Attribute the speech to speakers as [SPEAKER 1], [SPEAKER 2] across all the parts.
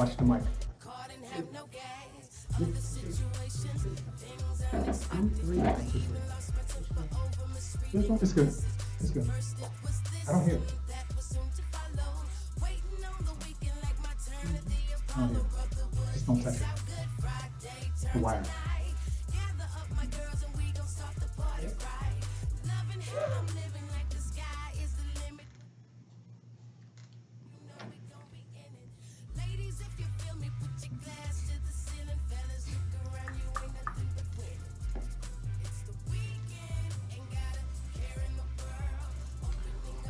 [SPEAKER 1] Watch the mic. It's good. It's good. I don't hear it. I don't hear it. Just don't touch it. The wire.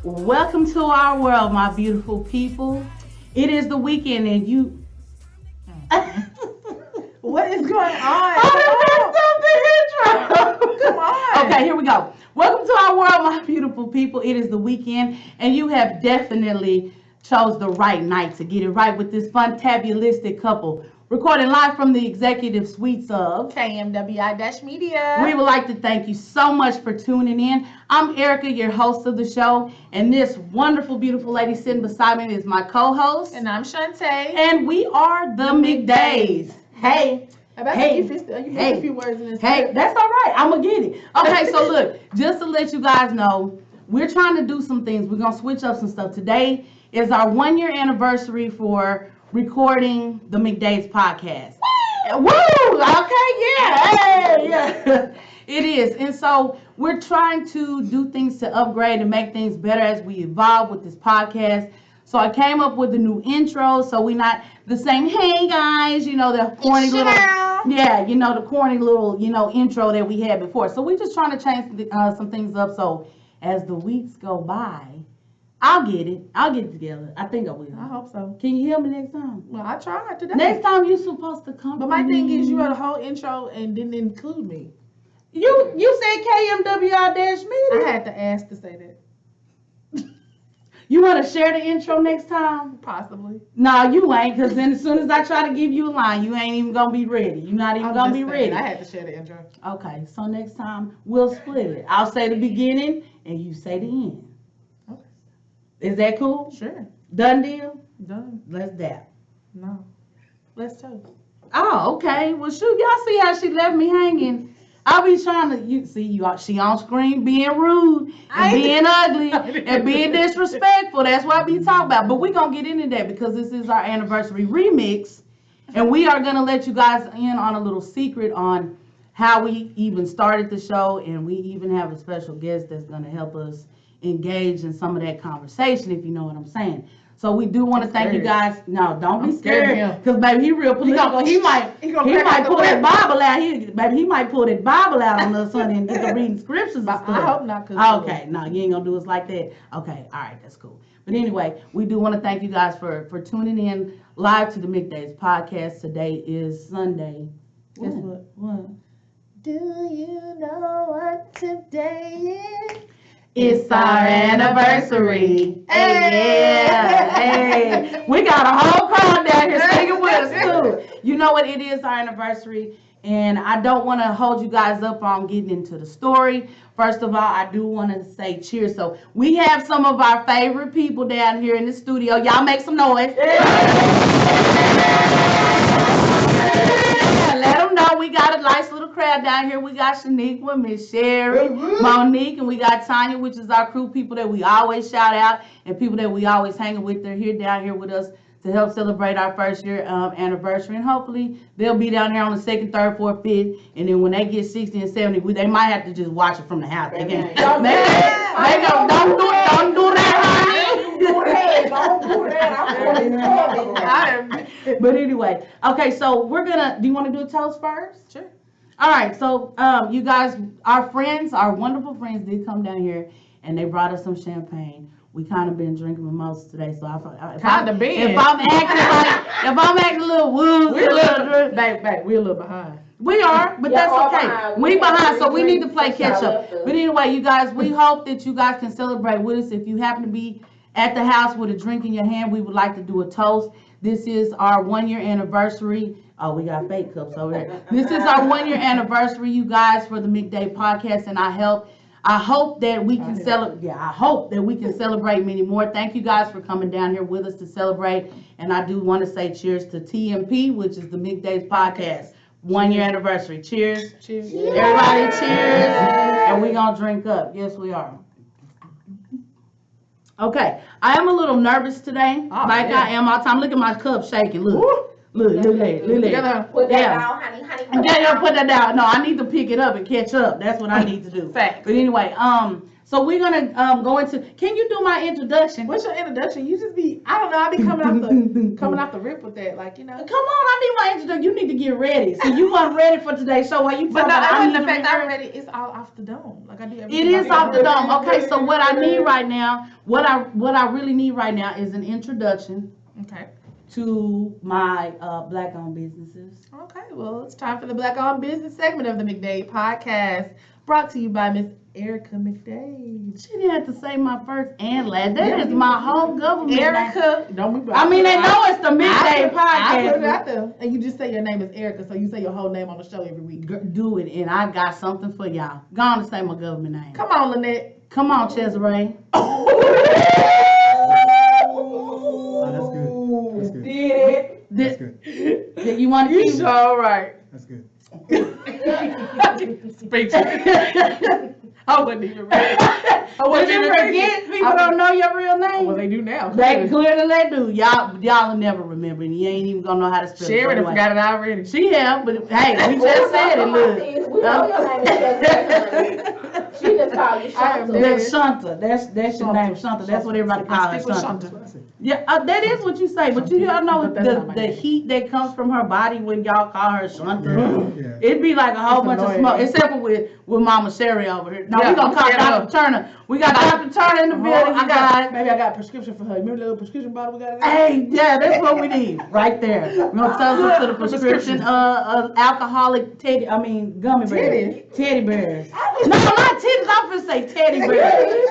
[SPEAKER 2] Welcome to our world, my beautiful people. It is the weekend and you...
[SPEAKER 3] What is going on?
[SPEAKER 2] Come on. Okay, here we go. Welcome to our world, my beautiful people. It is the weekend and you have definitely chose the right night to get it right with this fantabulistic couple. Recording live from the executive suites of
[SPEAKER 3] KMWI-Media.
[SPEAKER 2] We would like to thank you so much for tuning in. I'm Erica, your host of the show, and this wonderful, beautiful lady sitting beside me is my co-host.
[SPEAKER 3] And I'm Shantae.
[SPEAKER 2] And we are the McDades. Hey.
[SPEAKER 3] You missed a few words in this.
[SPEAKER 2] Hey, that's all right. I'm going to get it. Okay, so look, just to let you guys know, we're trying to do some things. We're going to switch up some stuff. Today is our 1-year anniversary for recording the McDade's podcast. Woo! Okay, yeah. Hey, yeah. It is. And so we're trying to do things to upgrade and make things better as we evolve with this podcast. So I came up with a new intro, so we're not the same, hey guys, the corny little, the corny little, intro that we had before. So we're just trying to change some things up. So as the weeks go by, I'll get it. I'll get it together. I think I will.
[SPEAKER 3] I hope so.
[SPEAKER 2] Can you hear me next time?
[SPEAKER 3] Well, I tried today.
[SPEAKER 2] Next time you're supposed to come.
[SPEAKER 3] But my thing is, you had a whole intro and didn't include me.
[SPEAKER 2] You said KMWI-Media.
[SPEAKER 3] I had to ask to say that.
[SPEAKER 2] You want to share the intro next time?
[SPEAKER 3] Possibly.
[SPEAKER 2] No, you ain't, because then as soon as I try to give you a line, you ain't even going to be ready. You're not even going to be ready.
[SPEAKER 3] I had to share the intro.
[SPEAKER 2] Okay, so next time we'll split it. I'll say the beginning and you say the end.
[SPEAKER 3] Okay.
[SPEAKER 2] Is that cool?
[SPEAKER 3] Sure.
[SPEAKER 2] Done deal?
[SPEAKER 3] Done.
[SPEAKER 2] Let's dab.
[SPEAKER 3] No. Let's toast.
[SPEAKER 2] Oh, okay. Well, shoot, y'all see how she left me hanging. I'll be trying to, she on screen being rude and being ugly and being disrespectful. That's what I be talking about. But we're going to get into that because this is our anniversary remix. And we are going to let you guys in on a little secret on how we even started the show. And we even have a special guest that's going to help us engage in some of that conversation, if you know what I'm saying. So we do want to thank you guys. No, don't be scared, because baby, he real political. He might pull that Bible out. He might pull that Bible out on us, honey, and get to reading scriptures and stuff.
[SPEAKER 3] I hope not.
[SPEAKER 2] Okay, no, you ain't gonna do us like that. Okay, all right, that's cool. But anyway, we do want to thank you guys for tuning in live to the McDade's podcast. Today is Sunday.
[SPEAKER 3] Guess what?
[SPEAKER 2] What?
[SPEAKER 3] Do you know what today is?
[SPEAKER 2] It's our anniversary. Hey, yeah. Hey. We got a whole crowd down here singing with us too. You know what? It is our anniversary. And I don't want to hold you guys up on getting into the story. First of all, I do want to say cheers. So we have some of our favorite people down here in the studio. Y'all make some noise. Let them know we got a nice little crowd down here. We got Shaniqua, Miss Sherry, Monique, and we got Tanya, which is our crew, people that we always shout out and people that we always hanging with. They're here down here with us to help celebrate our first year anniversary. And hopefully they'll be down here on the 2nd, 3rd, 4th, 5th. And then when they get 60 and 70, they might have to just watch it from the house. They can't. Don't do that, honey. But anyway, okay, so do you want to do a toast first?
[SPEAKER 3] Sure.
[SPEAKER 2] All right, so you guys, our wonderful friends did come down here and they brought us some champagne. We kind of been drinking mimosas today, so if I'm acting a little woozy,
[SPEAKER 3] we're a little behind.
[SPEAKER 2] We are, but that's okay. We behind, so we need to play catch up. But anyway, you guys, we hope that you guys can celebrate with us. If you happen to be at the house with a drink in your hand, we would like to do a toast. This is our 1-year anniversary. Oh, we got fake cups over there. This is our 1-year anniversary, you guys, for the McDade podcast, and I hope that we can celebrate. Yeah, I hope that we can celebrate many more. Thank you guys for coming down here with us to celebrate. And I do want to say cheers to TMP, which is the McDade podcast 1 year anniversary. Cheers.
[SPEAKER 3] Cheers.
[SPEAKER 2] Everybody, cheers. And we gonna drink up. Yes, we are. Okay, I am a little nervous today, I am all the time. Look at my cup shaking. Look. Look at that.
[SPEAKER 4] Put that down, honey.
[SPEAKER 2] Yeah, put that down. No, I need to pick it up and catch up. That's what I need to do.
[SPEAKER 3] Fact.
[SPEAKER 2] But anyway, so we're gonna go into. Can you do my introduction?
[SPEAKER 3] What's your introduction? You just be, I don't know, I be coming off the rip with that, like, you know.
[SPEAKER 2] Come on, I need my introduction. You need to get ready. So you weren't ready for today's show. Why you
[SPEAKER 3] But
[SPEAKER 2] talking
[SPEAKER 3] no,
[SPEAKER 2] about?
[SPEAKER 3] I mean, the fact I'm ready, it's all off the dome. Like I do everything.
[SPEAKER 2] It is off the dome. Okay, so what I need right now, what I really need right now is an introduction
[SPEAKER 3] Okay.
[SPEAKER 2] to my black-owned businesses.
[SPEAKER 3] Okay, well, it's time for the Black Owned Business segment of the McDade podcast, brought to you by Miss Erica McDade.
[SPEAKER 2] She didn't have to say my first and last. That is my whole government name.
[SPEAKER 3] Erica, don't be.
[SPEAKER 2] I mean, they know it's the McDade
[SPEAKER 3] I put it
[SPEAKER 2] podcast.
[SPEAKER 3] out there, and you just say your name is Erica, so you say your whole name on the show every week.
[SPEAKER 2] Do it, and I got something for y'all. Go on and say my government name.
[SPEAKER 3] Come on, Lynette.
[SPEAKER 2] Come on, Cesare.
[SPEAKER 1] Oh, that's good. That's good. That's good.
[SPEAKER 2] Did you want to
[SPEAKER 3] You
[SPEAKER 2] keep?
[SPEAKER 3] sure all right.
[SPEAKER 1] That's good.
[SPEAKER 3] Speechless. I wasn't even ready.
[SPEAKER 2] Did you forget? People don't know your real name.
[SPEAKER 3] Well, they do now.
[SPEAKER 2] They clearly they do. Y'all will never remember, and you ain't even gonna know how to spell it.
[SPEAKER 3] Sharon
[SPEAKER 2] Anyway.
[SPEAKER 3] forgot it already.
[SPEAKER 2] She have, but hey, we just said it. Look,
[SPEAKER 4] We know your name is She just called you
[SPEAKER 3] I am
[SPEAKER 4] Shanta.
[SPEAKER 2] that's Shanta. That's your name, Shanta. That's what everybody calls her,
[SPEAKER 3] Stick with
[SPEAKER 2] Shanta.
[SPEAKER 1] That's what I said.
[SPEAKER 2] Yeah, that is what you say, but you all know
[SPEAKER 3] But that's not my
[SPEAKER 2] the
[SPEAKER 3] name.
[SPEAKER 2] heat that comes from her body when y'all call her Shanta.
[SPEAKER 1] Yeah.
[SPEAKER 2] It'd be like a whole
[SPEAKER 3] It's
[SPEAKER 2] bunch of
[SPEAKER 3] annoying.
[SPEAKER 2] smoke, except for with Mama Sherry over here. Now
[SPEAKER 3] Yeah,
[SPEAKER 2] we gonna call
[SPEAKER 3] Sherry.
[SPEAKER 2] Dr. Turner. We got Dr. Turner in the building. You guys.
[SPEAKER 3] Maybe I got a prescription for her. Remember the little prescription bottle we got?
[SPEAKER 2] Hey, yeah, that's what we need right there. We're gonna tell us to the prescription alcoholic gummy bears. Teddy bears. No, not titties. I'm gonna say teddy bears.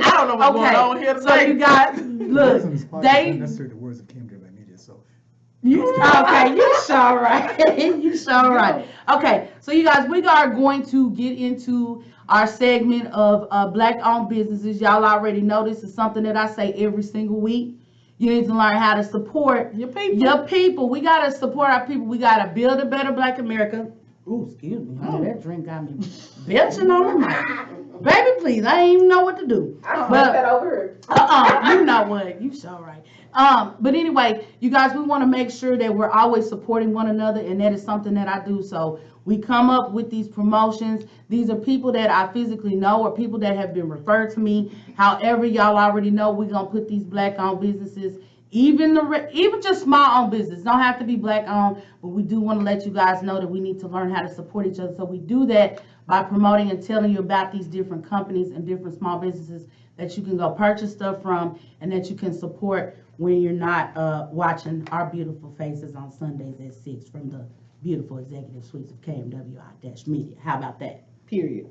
[SPEAKER 3] I don't know what's going on here
[SPEAKER 2] So you guys, look,
[SPEAKER 1] Not necessarily the words that came to my immediate self.
[SPEAKER 2] you sure right. You sure right. Okay, so you guys, we are going to get into our segment of black-owned businesses. Y'all already know this is something that I say every single week. You need to learn how to support
[SPEAKER 3] Your people.
[SPEAKER 2] your people. We gotta support our people. We gotta build a better Black America. Ooh, excuse me. Honey, that drink got me belching on the mic. Baby, please, I ain't even know what to do.
[SPEAKER 4] I
[SPEAKER 2] But-
[SPEAKER 4] smoked that over here.
[SPEAKER 2] You know what? You sure right. But anyway, you guys, we want to make sure that we're always supporting one another, and that is something that I do. So we come up with these promotions. These are people that I physically know or people that have been referred to me. However, y'all already know we're gonna put these black-owned businesses, even just small-owned business. Don't have to be black-owned, but we do want to let you guys know that we need to learn how to support each other. So we do that by promoting and telling you about these different companies and different small businesses that you can go purchase stuff from and that you can support when you're not watching our beautiful faces on Sundays at 6 from the beautiful executive suites of KMWI-Media. How about that?
[SPEAKER 3] Period.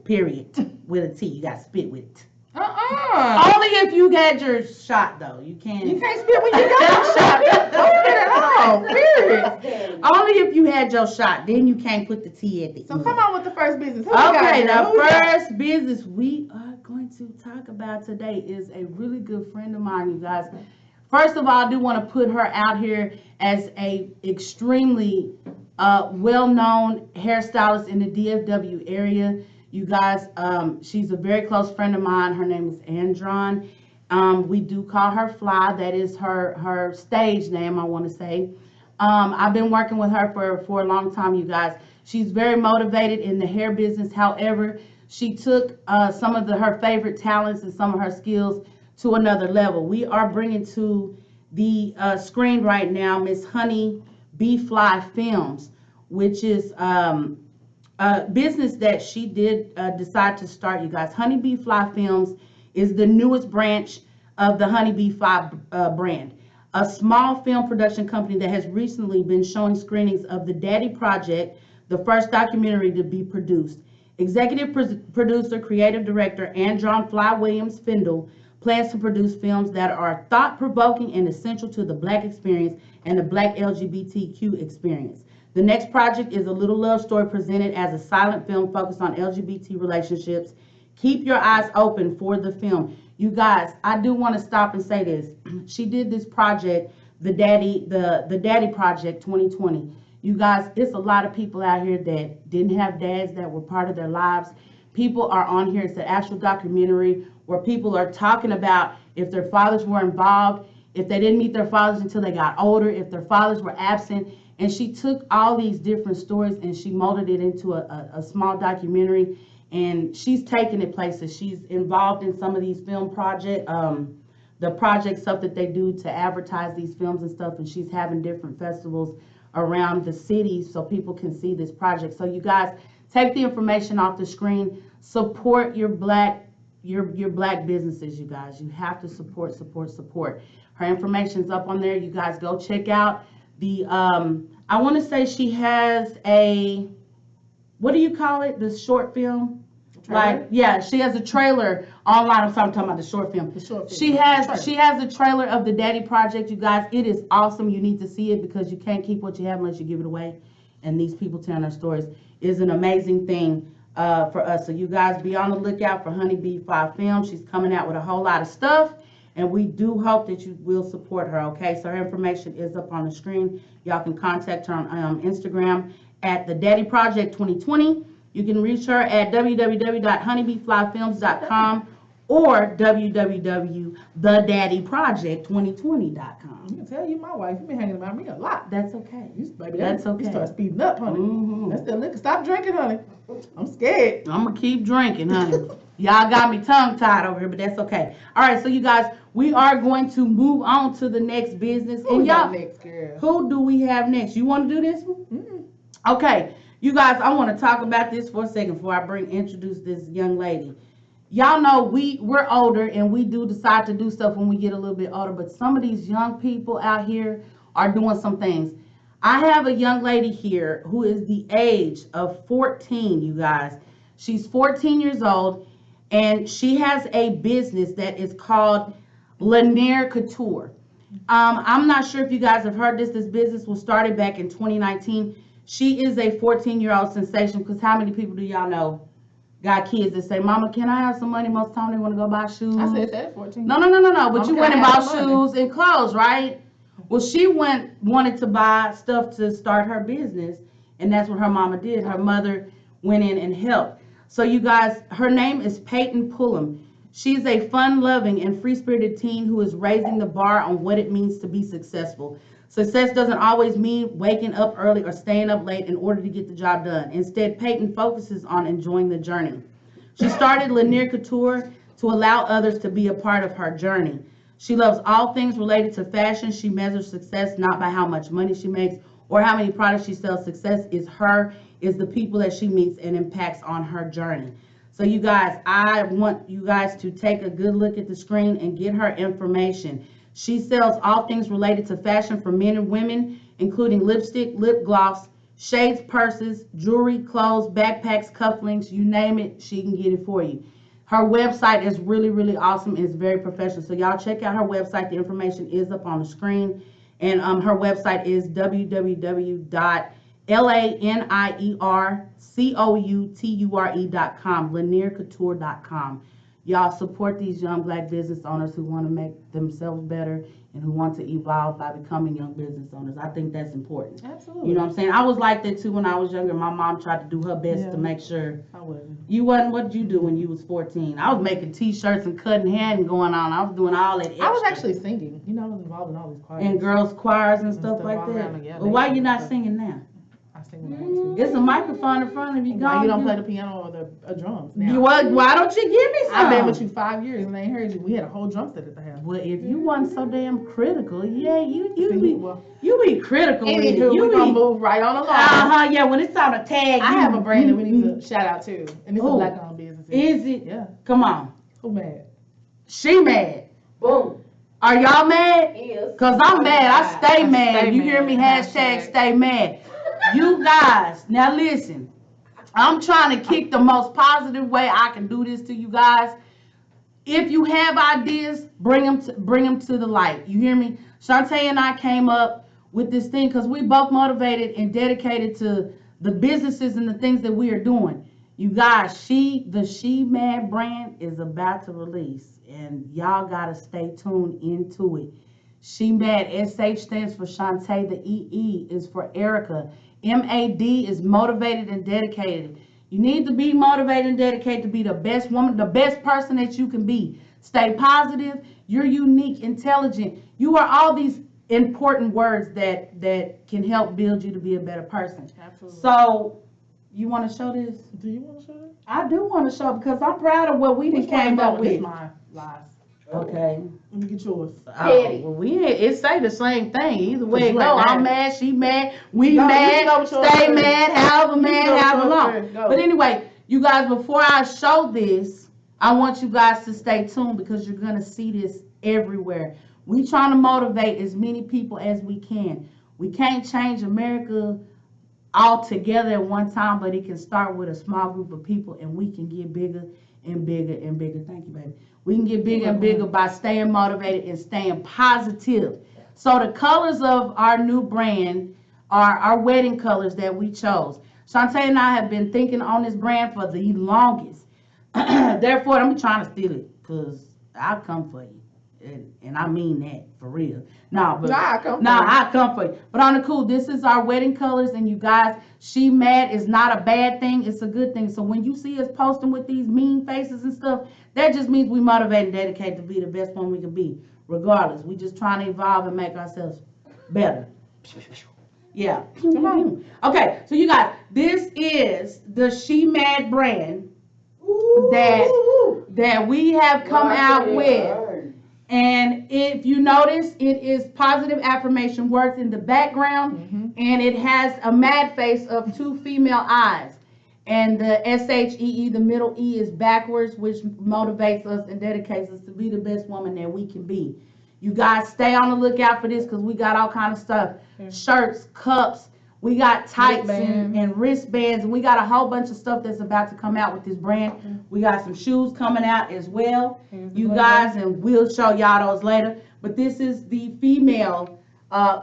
[SPEAKER 2] With a T. You got to spit with it.
[SPEAKER 3] Uh-uh.
[SPEAKER 2] Only if you had your shot, though. You can't.
[SPEAKER 3] You can't spit when you got your shot. Don't spit at all. Period.
[SPEAKER 2] Only if you had your shot. Then you can't put the T at the
[SPEAKER 3] So
[SPEAKER 2] end.
[SPEAKER 3] come on with the first business. Who we got
[SPEAKER 2] Okay,
[SPEAKER 3] here?
[SPEAKER 2] the
[SPEAKER 3] Who we got?
[SPEAKER 2] first business we are going to talk about today is a really good friend of mine, you guys. First of all, I do want to put her out here as a extremely well-known hairstylist in the DFW area. You guys, she's a very close friend of mine. Her name is Andron. We do call her Fly. That is her stage name, I want to say. I've been working with her for a long time, you guys. She's very motivated in the hair business. However, she took some of her favorite talents and some of her skills to another level. We are bringing to the screen right now Miss Honey Bee Fly Films, which is a business that she did decide to start, you guys. Honey Bee Fly Films is the newest branch of the Honey Bee Fly brand, a small film production company that has recently been showing screenings of The Daddy Project, the first documentary to be produced. Executive producer, creative director, Andron Fly Williams Findle plans to produce films that are thought-provoking and essential to the Black experience and the Black LGBTQ experience. The next project is a little love story presented as a silent film focused on LGBT relationships. Keep your eyes open for the film. You guys, I do want to stop and say this. She did this project, the Daddy Project 2020. You guys, it's a lot of people out here that didn't have dads that were part of their lives. People are on here. It's an actual documentary where people are talking about if their fathers were involved, if they didn't meet their fathers until they got older, if their fathers were absent. And she took all these different stories and she molded it into a small documentary. And she's taking it places. She's involved in some of these film project, the project stuff that they do to advertise these films and stuff. And she's having different festivals around the city so people can see this project. So you guys, take the information off the screen. Support your black businesses, you guys. You have to support. Her information's up on there. You guys go check out the, I want to say she has a, what do you call it? The short film? Like, yeah, she has a trailer online. I'm talking about the short film. She has a trailer of the Daddy Project, you guys. It is awesome. You need to see it because you can't keep what you have unless you give it away. And these people telling their stories is an amazing thing for us. So you guys be on the lookout for Honeybee 5 Film. She's coming out with a whole lot of stuff. And we do hope that you will support her, okay? So her information is up on the screen. Y'all can contact her on Instagram at the Daddy Project 2020. You can reach her at www.honeybeeflyfilms.com or www.thedaddyproject2020.com.
[SPEAKER 3] You can tell you my wife, you've been hanging around me a lot.
[SPEAKER 2] That's okay.
[SPEAKER 3] Baby,
[SPEAKER 2] That's okay.
[SPEAKER 3] You start speeding up, honey.
[SPEAKER 2] Mm-hmm.
[SPEAKER 3] That's that liquor. Stop drinking, honey. I'm scared.
[SPEAKER 2] I'm going to keep drinking, honey. Y'all got me tongue-tied over here, but that's okay. All right, so you guys, we are going to move on to the next business.
[SPEAKER 3] Who
[SPEAKER 2] and y'all,
[SPEAKER 3] next, girl?
[SPEAKER 2] Who do we have next? You want to do this one?
[SPEAKER 3] Mm-hmm.
[SPEAKER 2] Okay, you guys, I want to talk about this for a second before I introduce this young lady. Y'all know we're older and we do decide to do stuff when we get a little bit older, but some of these young people out here are doing some things. I have a young lady here who is the age of 14, you guys. She's 14 years old and she has a business that is called Lanier Couture. I'm not sure if you guys have heard this. This business was started back in 2019. She is a 14-year-old sensation because how many people do y'all know got kids that say, Mama, can I have some money? Most of the time they want to go buy shoes.
[SPEAKER 3] I said that 14.
[SPEAKER 2] No. But
[SPEAKER 3] Mama,
[SPEAKER 2] you went and bought shoes and clothes, right? Well, she wanted to buy stuff to start her business, and that's what her mama did. Her mother went in and helped. So you guys, her name is Peyton Pullum. She's a fun-loving and free-spirited teen who is raising the bar on what it means to be successful. Success doesn't always mean waking up early or staying up late in order to get the job done. Instead, Peyton focuses on enjoying the journey. She started Lanier Couture to allow others to be a part of her journey. She loves all things related to fashion. She measures success not by how much money she makes or how many products she sells. Success is the people that she meets and impacts on her journey. So you guys, I want you guys to take a good look at the screen and get her information. She sells all things related to fashion for men and women, including lipstick, lip gloss, shades, purses, jewelry, clothes, backpacks, cufflinks, you name it, she can get it for you. Her website is really, really awesome. It's very professional. So y'all check out her website. The information is up on the screen. And her website is laniercouture.com, laniercouture.com. Y'all support these young black business owners who want to make themselves better and who want to evolve by becoming young business owners. I think that's important.
[SPEAKER 3] Absolutely.
[SPEAKER 2] You know what I'm saying? I was like that too when I was younger. My mom tried to do her best to make sure.
[SPEAKER 3] I wasn't.
[SPEAKER 2] You wasn't? What did you do when you was 14? I was making t-shirts and cutting hair and going on. I was doing all that extra.
[SPEAKER 3] I was actually singing. You know, I was involved in all these choirs.
[SPEAKER 2] And girls choirs and stuff like that. But why you not singing now?
[SPEAKER 3] I sing when I want to.
[SPEAKER 2] It's a microphone in front of you.
[SPEAKER 3] Why you don't play the piano or the drums now?
[SPEAKER 2] Why don't you give me some?
[SPEAKER 3] I've been with you 5 years and I ain't heard you. We had a whole drum set at the house.
[SPEAKER 2] Well, if you wasn't so damn critical, yeah, you be critical.
[SPEAKER 3] Anywho, we're going to move right on along.
[SPEAKER 2] Yeah, when it's time to tag
[SPEAKER 3] I
[SPEAKER 2] you.
[SPEAKER 3] have a brand that we need to shout out to. And it's a black-owned business.
[SPEAKER 2] Is it?
[SPEAKER 3] Yeah.
[SPEAKER 2] Come on.
[SPEAKER 3] Who mad?
[SPEAKER 2] She mad.
[SPEAKER 4] Boom.
[SPEAKER 2] Are y'all mad?
[SPEAKER 4] Yes.
[SPEAKER 2] Because I'm mad. I stay mad.
[SPEAKER 3] stay
[SPEAKER 2] You hear
[SPEAKER 3] mad.
[SPEAKER 2] me? Hashtag stay mad. You guys, now listen. I'm trying to kick the most positive way I can do this to you guys. If you have ideas, bring them to the light. You hear me? Shantae and I came up with this thing because we both motivated and dedicated to the businesses and the things that we are doing. You guys, the She Mad brand is about to release, and y'all gotta stay tuned into it. She Mad, SH stands for Shantae, the EE is for Erica. MAD is motivated and dedicated. You need to be motivated and dedicated to be the best woman, the best person that you can be. Stay positive. You're unique, intelligent. You are all these important words that can help build you to be a better person.
[SPEAKER 3] Absolutely.
[SPEAKER 2] So, you want to show this?
[SPEAKER 3] Do you want to show it?
[SPEAKER 2] I do want to show because I'm proud of what we done came up
[SPEAKER 3] This
[SPEAKER 2] with.
[SPEAKER 3] mine. Lies.
[SPEAKER 2] Okay.
[SPEAKER 3] Let me get yours.
[SPEAKER 4] Petty.
[SPEAKER 2] Well, it say the same thing. Either way it
[SPEAKER 3] you
[SPEAKER 2] go.
[SPEAKER 3] ain't
[SPEAKER 2] I'm
[SPEAKER 3] mad.
[SPEAKER 2] mad, she mad, we
[SPEAKER 3] Go, you
[SPEAKER 2] mad,
[SPEAKER 3] can go with yours
[SPEAKER 2] stay
[SPEAKER 3] first.
[SPEAKER 2] mad, however
[SPEAKER 3] You can
[SPEAKER 2] mad,
[SPEAKER 3] go with
[SPEAKER 2] however
[SPEAKER 3] yours
[SPEAKER 2] long.
[SPEAKER 3] first. Go.
[SPEAKER 2] But anyway, you guys, before I show this, I want you guys to stay tuned because you're gonna see this everywhere. We trying to motivate as many people as we can. We can't change America all together at one time, but it can start with a small group of people and we can get bigger and bigger and bigger. Thank you, baby. We can get bigger and bigger by staying motivated and staying positive. So the colors of our new brand are our wedding colors that we chose. Shantae and I have been thinking on this brand for the longest. Therefore, I'm trying to steal it because I'll come for you. And I mean that for real. I come for you. But on the cool, this is our wedding colors, and you guys, She Mad is not a bad thing. It's a good thing. So when you see us posting with these mean faces and stuff, that just means we motivate and dedicate to be the best one we can be. Regardless, we just trying to evolve and make ourselves better. Yeah. Okay, so you guys, this is the She Mad brand that we have come out with. And if you notice, it is positive affirmation words in the background, and it has a mad face of two female eyes. And the SHEE, the middle E, is backwards, which motivates us and dedicates us to be the best woman that we can be. You guys stay on the lookout for this because we got all kind of stuff. Shirts, cups, we got tights and wristbands, and we got a whole bunch of stuff that's about to come out with this brand. We got some shoes coming out as well, you guys, and we'll show y'all those later. But this is the female,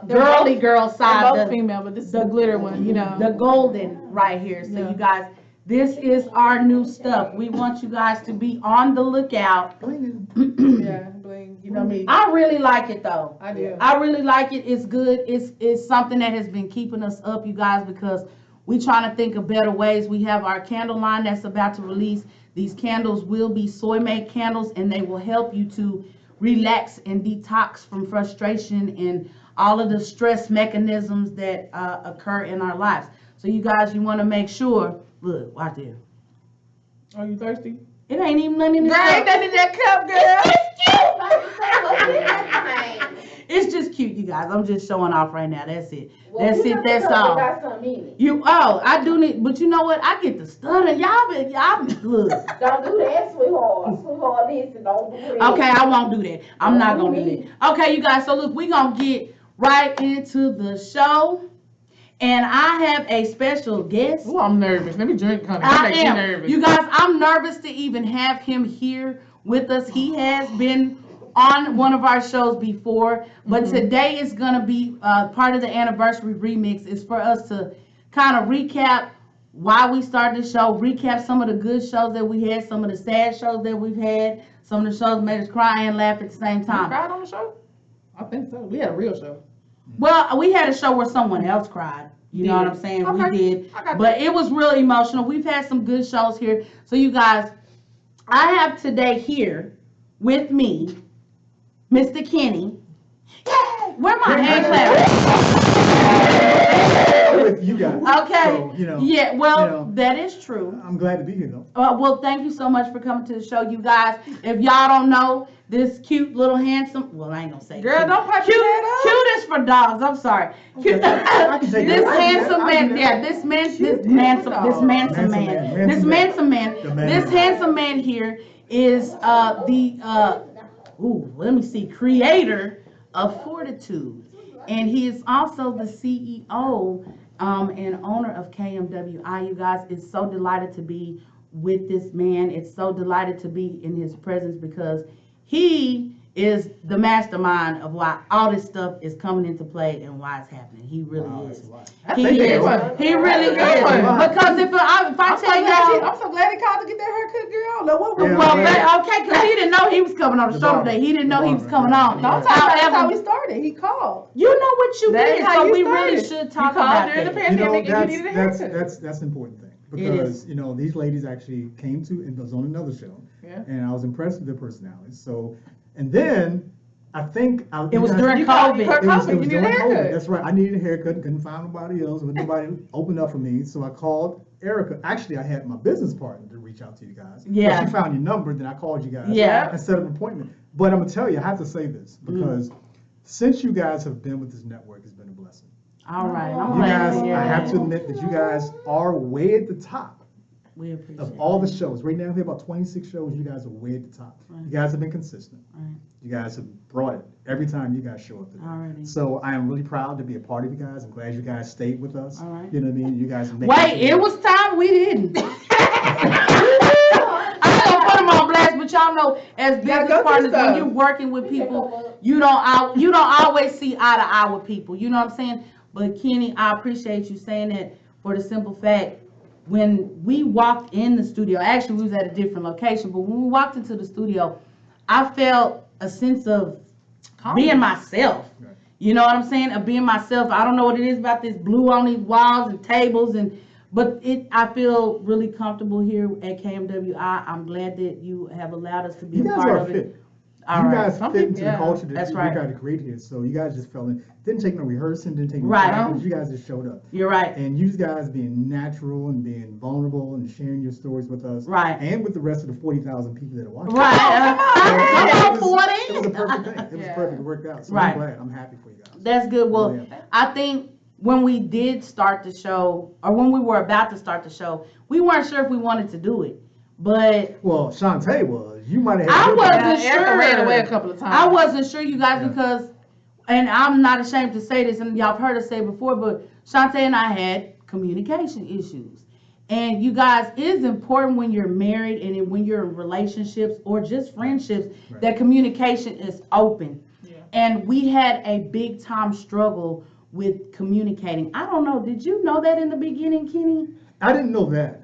[SPEAKER 2] girly girl side.
[SPEAKER 3] They're both female, but this is the glitter one, you know.
[SPEAKER 2] The golden right here. So you guys, this is our new stuff. We want you guys to be on the lookout.
[SPEAKER 3] Yeah, bling. You know me.
[SPEAKER 2] I really like it though.
[SPEAKER 3] I do.
[SPEAKER 2] I really like it. It's good. It's something that has been keeping us up, you guys, because we trying to think of better ways. We have our candle line that's about to release. These candles will be soy-made candles, and they will help you to relax and detox from frustration and all of the stress mechanisms that occur in our lives. So you guys, you want to make sure, look, watch there.
[SPEAKER 3] Are you thirsty?
[SPEAKER 2] It ain't even nothing in this
[SPEAKER 3] Girl,
[SPEAKER 2] cup.
[SPEAKER 3] ain't that in that cup, girl?
[SPEAKER 2] It's just cute, you guys. I'm just showing off right now. That's it.
[SPEAKER 4] Well,
[SPEAKER 2] That's
[SPEAKER 4] you
[SPEAKER 2] it.
[SPEAKER 4] got
[SPEAKER 2] That's
[SPEAKER 4] the
[SPEAKER 2] all.
[SPEAKER 4] got something in it.
[SPEAKER 2] I do need, but you know what? I get the stutter. Y'all look.
[SPEAKER 4] Don't do that, sweetheart. Sweetheart, listen, don't do that.
[SPEAKER 2] Okay, I won't do that. I'm not gonna do that. Okay, you guys. So look, we're gonna get right into the show, and I have a special guest.
[SPEAKER 3] Oh, I'm nervous. Let me drink, honey.
[SPEAKER 2] I am.
[SPEAKER 3] Nervous.
[SPEAKER 2] You guys, I'm nervous to even have him here with us. He has been on one of our shows before, but today is going to be part of the anniversary remix. It's for us to kind of recap why we started the show, recap some of the good shows that we had, some of the sad shows that we've had, some of the shows that made us cry and laugh at the same
[SPEAKER 3] You
[SPEAKER 2] time.
[SPEAKER 3] cried on the show? I think so. We had a real show.
[SPEAKER 2] Well, we had a show where someone else cried. You know what I'm saying?
[SPEAKER 3] Okay.
[SPEAKER 2] We did.
[SPEAKER 3] I got
[SPEAKER 2] But it was really emotional. We've had some good shows here. So you guys, I have today here with me, Mr. Kenny. Yay! Where my hand clap?
[SPEAKER 1] With you guys.
[SPEAKER 2] Okay.
[SPEAKER 1] So,
[SPEAKER 2] Yeah, well,
[SPEAKER 1] you know.
[SPEAKER 2] that is true.
[SPEAKER 1] I'm glad to be here though.
[SPEAKER 2] Well, thank you so much for coming to the show, you guys. If y'all don't know, this cute little handsome, well, I ain't gonna say
[SPEAKER 3] Girl,
[SPEAKER 2] cute.
[SPEAKER 3] don't pipe your head up.
[SPEAKER 2] Cute is for dogs. I'm sorry. Cute.
[SPEAKER 1] I can take
[SPEAKER 2] This
[SPEAKER 1] that.
[SPEAKER 2] handsome
[SPEAKER 1] I can
[SPEAKER 2] man,
[SPEAKER 1] do
[SPEAKER 2] yeah,
[SPEAKER 1] that.
[SPEAKER 2] this handsome
[SPEAKER 1] Handsome
[SPEAKER 2] man.
[SPEAKER 1] The man.
[SPEAKER 2] This handsome man here is let me see, creator of Fortitude, and he is also the CEO and owner of KMWI. You guys, it's so delighted to be with this man. It's so delighted to be in his presence because he is the mastermind of why all this stuff is coming into play and why it's happening. He really
[SPEAKER 1] Wow,
[SPEAKER 2] is.
[SPEAKER 1] that's a lot.
[SPEAKER 2] He
[SPEAKER 3] That's a good
[SPEAKER 2] is.
[SPEAKER 3] one.
[SPEAKER 2] He really
[SPEAKER 3] That's a good
[SPEAKER 2] is.
[SPEAKER 3] one.
[SPEAKER 2] Because if I tell y'all,
[SPEAKER 3] I'm so glad he called to get that haircut, girl. No, what
[SPEAKER 1] Yeah,
[SPEAKER 2] well,
[SPEAKER 1] yeah.
[SPEAKER 2] okay, because he didn't know he was coming on the
[SPEAKER 1] The
[SPEAKER 2] show
[SPEAKER 1] barber.
[SPEAKER 2] today. He didn't
[SPEAKER 1] The
[SPEAKER 2] know he was
[SPEAKER 1] barber,
[SPEAKER 2] coming
[SPEAKER 1] yeah.
[SPEAKER 2] on.
[SPEAKER 1] No,
[SPEAKER 3] I'm talking about that's how
[SPEAKER 2] However,
[SPEAKER 3] we started. He called.
[SPEAKER 2] you know what you
[SPEAKER 3] That's
[SPEAKER 2] did,
[SPEAKER 3] how
[SPEAKER 2] so
[SPEAKER 3] you
[SPEAKER 2] we really
[SPEAKER 3] started.
[SPEAKER 2] should
[SPEAKER 3] You
[SPEAKER 2] talk
[SPEAKER 3] called
[SPEAKER 2] about
[SPEAKER 3] during the
[SPEAKER 2] that.
[SPEAKER 3] pandemic and you needed a haircut.
[SPEAKER 1] That's an important thing
[SPEAKER 2] It is.
[SPEAKER 1] because these ladies actually came to and was on another show,
[SPEAKER 3] Yeah.
[SPEAKER 1] and I was impressed with their personalities. So, and then I think
[SPEAKER 2] It was during
[SPEAKER 3] You called- you
[SPEAKER 2] COVID.
[SPEAKER 3] called-
[SPEAKER 1] It was
[SPEAKER 3] you needed a
[SPEAKER 1] during COVID.
[SPEAKER 3] haircut.
[SPEAKER 1] That's right. I needed a haircut. Couldn't find nobody else. With nobody opened up for me, so I called Erica. Actually, I had my business partner to reach out to you guys.
[SPEAKER 2] Yeah.
[SPEAKER 1] But she found your number, then I called you guys.
[SPEAKER 2] Yeah.
[SPEAKER 1] And set up an appointment. But I'm gonna tell you, I have to say this because since you guys have been with this network, it's been a blessing.
[SPEAKER 2] All right, I'm
[SPEAKER 1] You
[SPEAKER 2] glad
[SPEAKER 1] guys,
[SPEAKER 2] to hear
[SPEAKER 1] I have
[SPEAKER 2] that.
[SPEAKER 1] to admit that you guys are way at the top
[SPEAKER 2] We appreciate
[SPEAKER 1] of all
[SPEAKER 2] it.
[SPEAKER 1] the shows. Right now, we have about 26 shows. You guys are way at the top.
[SPEAKER 2] Right.
[SPEAKER 1] You guys have been consistent.
[SPEAKER 2] Right.
[SPEAKER 1] You guys have brought it every time you guys show up there.
[SPEAKER 2] Alrighty.
[SPEAKER 1] So I am really proud to be a part of you guys. I'm glad you guys stayed with us.
[SPEAKER 2] All right.
[SPEAKER 1] You know what I mean? You guys make
[SPEAKER 2] Wait, it was time we didn't. I don't put them on blast, but y'all know as
[SPEAKER 3] Yeah,
[SPEAKER 2] business
[SPEAKER 3] go through
[SPEAKER 2] partners, when
[SPEAKER 3] stuff.
[SPEAKER 2] you're working with people, you don't always see eye to eye with people. You know what I'm saying? But Kenny, I appreciate you saying that for the simple fact, when we walked in the studio, actually we was at a different location, but when we walked into the studio, I felt a sense of being myself.
[SPEAKER 1] Right.
[SPEAKER 2] You know what I'm saying? Of being myself. I don't know what it is about this blue on these walls and tables but I feel really comfortable here at KMWI. I'm glad that you have allowed us to be
[SPEAKER 1] You
[SPEAKER 2] a
[SPEAKER 1] guys
[SPEAKER 2] part
[SPEAKER 1] are
[SPEAKER 2] of
[SPEAKER 1] fit.
[SPEAKER 2] it. All
[SPEAKER 1] You
[SPEAKER 2] right.
[SPEAKER 1] guys
[SPEAKER 3] Some
[SPEAKER 1] fit
[SPEAKER 3] people-
[SPEAKER 1] into
[SPEAKER 3] yeah,
[SPEAKER 1] the culture that
[SPEAKER 2] that's
[SPEAKER 1] we
[SPEAKER 2] right.
[SPEAKER 1] got to create here. So you guys just fell in. Didn't take no rehearsing, didn't take no
[SPEAKER 2] Right.
[SPEAKER 1] practice. You guys just showed up.
[SPEAKER 2] You're right.
[SPEAKER 1] And you guys being natural and being vulnerable and sharing your stories with us.
[SPEAKER 2] Right.
[SPEAKER 1] And with the rest of the 40,000 people that are watching.
[SPEAKER 2] Right.
[SPEAKER 1] It
[SPEAKER 2] Come on,
[SPEAKER 1] was
[SPEAKER 2] 40.
[SPEAKER 1] a perfect thing. It was
[SPEAKER 3] Yeah.
[SPEAKER 1] perfect. It worked out. So
[SPEAKER 2] Right.
[SPEAKER 1] I'm glad. I'm happy for you guys.
[SPEAKER 2] That's good. Well,
[SPEAKER 1] Really am.
[SPEAKER 2] I think when we did start the show, or when we were about to start the show, we weren't sure if we wanted to do it. But
[SPEAKER 1] Well, Shantae was. You might have
[SPEAKER 2] I
[SPEAKER 1] had your
[SPEAKER 2] wasn't
[SPEAKER 1] back.
[SPEAKER 3] Yeah, Erica
[SPEAKER 2] sure.
[SPEAKER 3] ran away a couple of times.
[SPEAKER 2] I wasn't sure, you guys,
[SPEAKER 1] Yeah.
[SPEAKER 2] because, and I'm not ashamed to say this, and y'all have heard us say it before, but Shantae and I had communication issues. And you guys, it is important when you're married and when you're in relationships or just friendships
[SPEAKER 1] Right.
[SPEAKER 2] that communication is open.
[SPEAKER 3] Yeah.
[SPEAKER 2] And we had a big time struggle with communicating. I don't know, did you know that in the beginning, Kenny?
[SPEAKER 1] I didn't know that.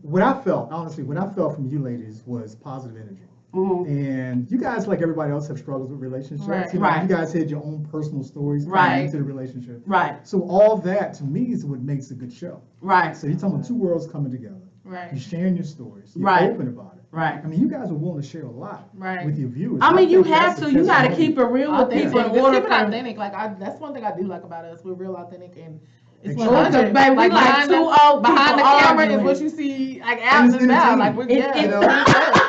[SPEAKER 1] What I felt, honestly, what I felt from you ladies was positive energy.
[SPEAKER 2] Mhm.
[SPEAKER 1] And you guys, like everybody else, have struggles with relationships.
[SPEAKER 3] Right.
[SPEAKER 1] You know,
[SPEAKER 2] Right.
[SPEAKER 1] You guys had your own personal stories
[SPEAKER 2] Right.
[SPEAKER 1] coming into the relationship.
[SPEAKER 2] Right,
[SPEAKER 1] So all that, to me, is what makes a good show.
[SPEAKER 2] right,
[SPEAKER 1] So you're talking about two worlds coming together. You're
[SPEAKER 3] Right.
[SPEAKER 1] sharing your stories. You're
[SPEAKER 2] Right.
[SPEAKER 1] open about it.
[SPEAKER 2] right.
[SPEAKER 1] I mean, you guys are willing to share a lot
[SPEAKER 3] Right.
[SPEAKER 1] with your viewers.
[SPEAKER 2] I mean, you
[SPEAKER 1] think
[SPEAKER 2] have
[SPEAKER 1] that's
[SPEAKER 2] to, you gotta
[SPEAKER 1] testimony.
[SPEAKER 2] keep it real with
[SPEAKER 3] Authentic.
[SPEAKER 2] people in
[SPEAKER 3] Just
[SPEAKER 2] order
[SPEAKER 3] keep it
[SPEAKER 2] for.
[SPEAKER 3] authentic. Like that's one thing I do like about us. We're real authentic and it's
[SPEAKER 1] Exactly.
[SPEAKER 3] 100.
[SPEAKER 2] Baby, we like
[SPEAKER 3] behind
[SPEAKER 2] two
[SPEAKER 3] the-
[SPEAKER 2] old
[SPEAKER 3] behind the
[SPEAKER 2] people
[SPEAKER 3] camera
[SPEAKER 2] arguing.
[SPEAKER 3] is what you see like
[SPEAKER 1] And
[SPEAKER 3] out
[SPEAKER 1] it's
[SPEAKER 3] and about.
[SPEAKER 1] entertaining.
[SPEAKER 3] Like we're
[SPEAKER 2] It's-
[SPEAKER 3] yeah.
[SPEAKER 1] You know,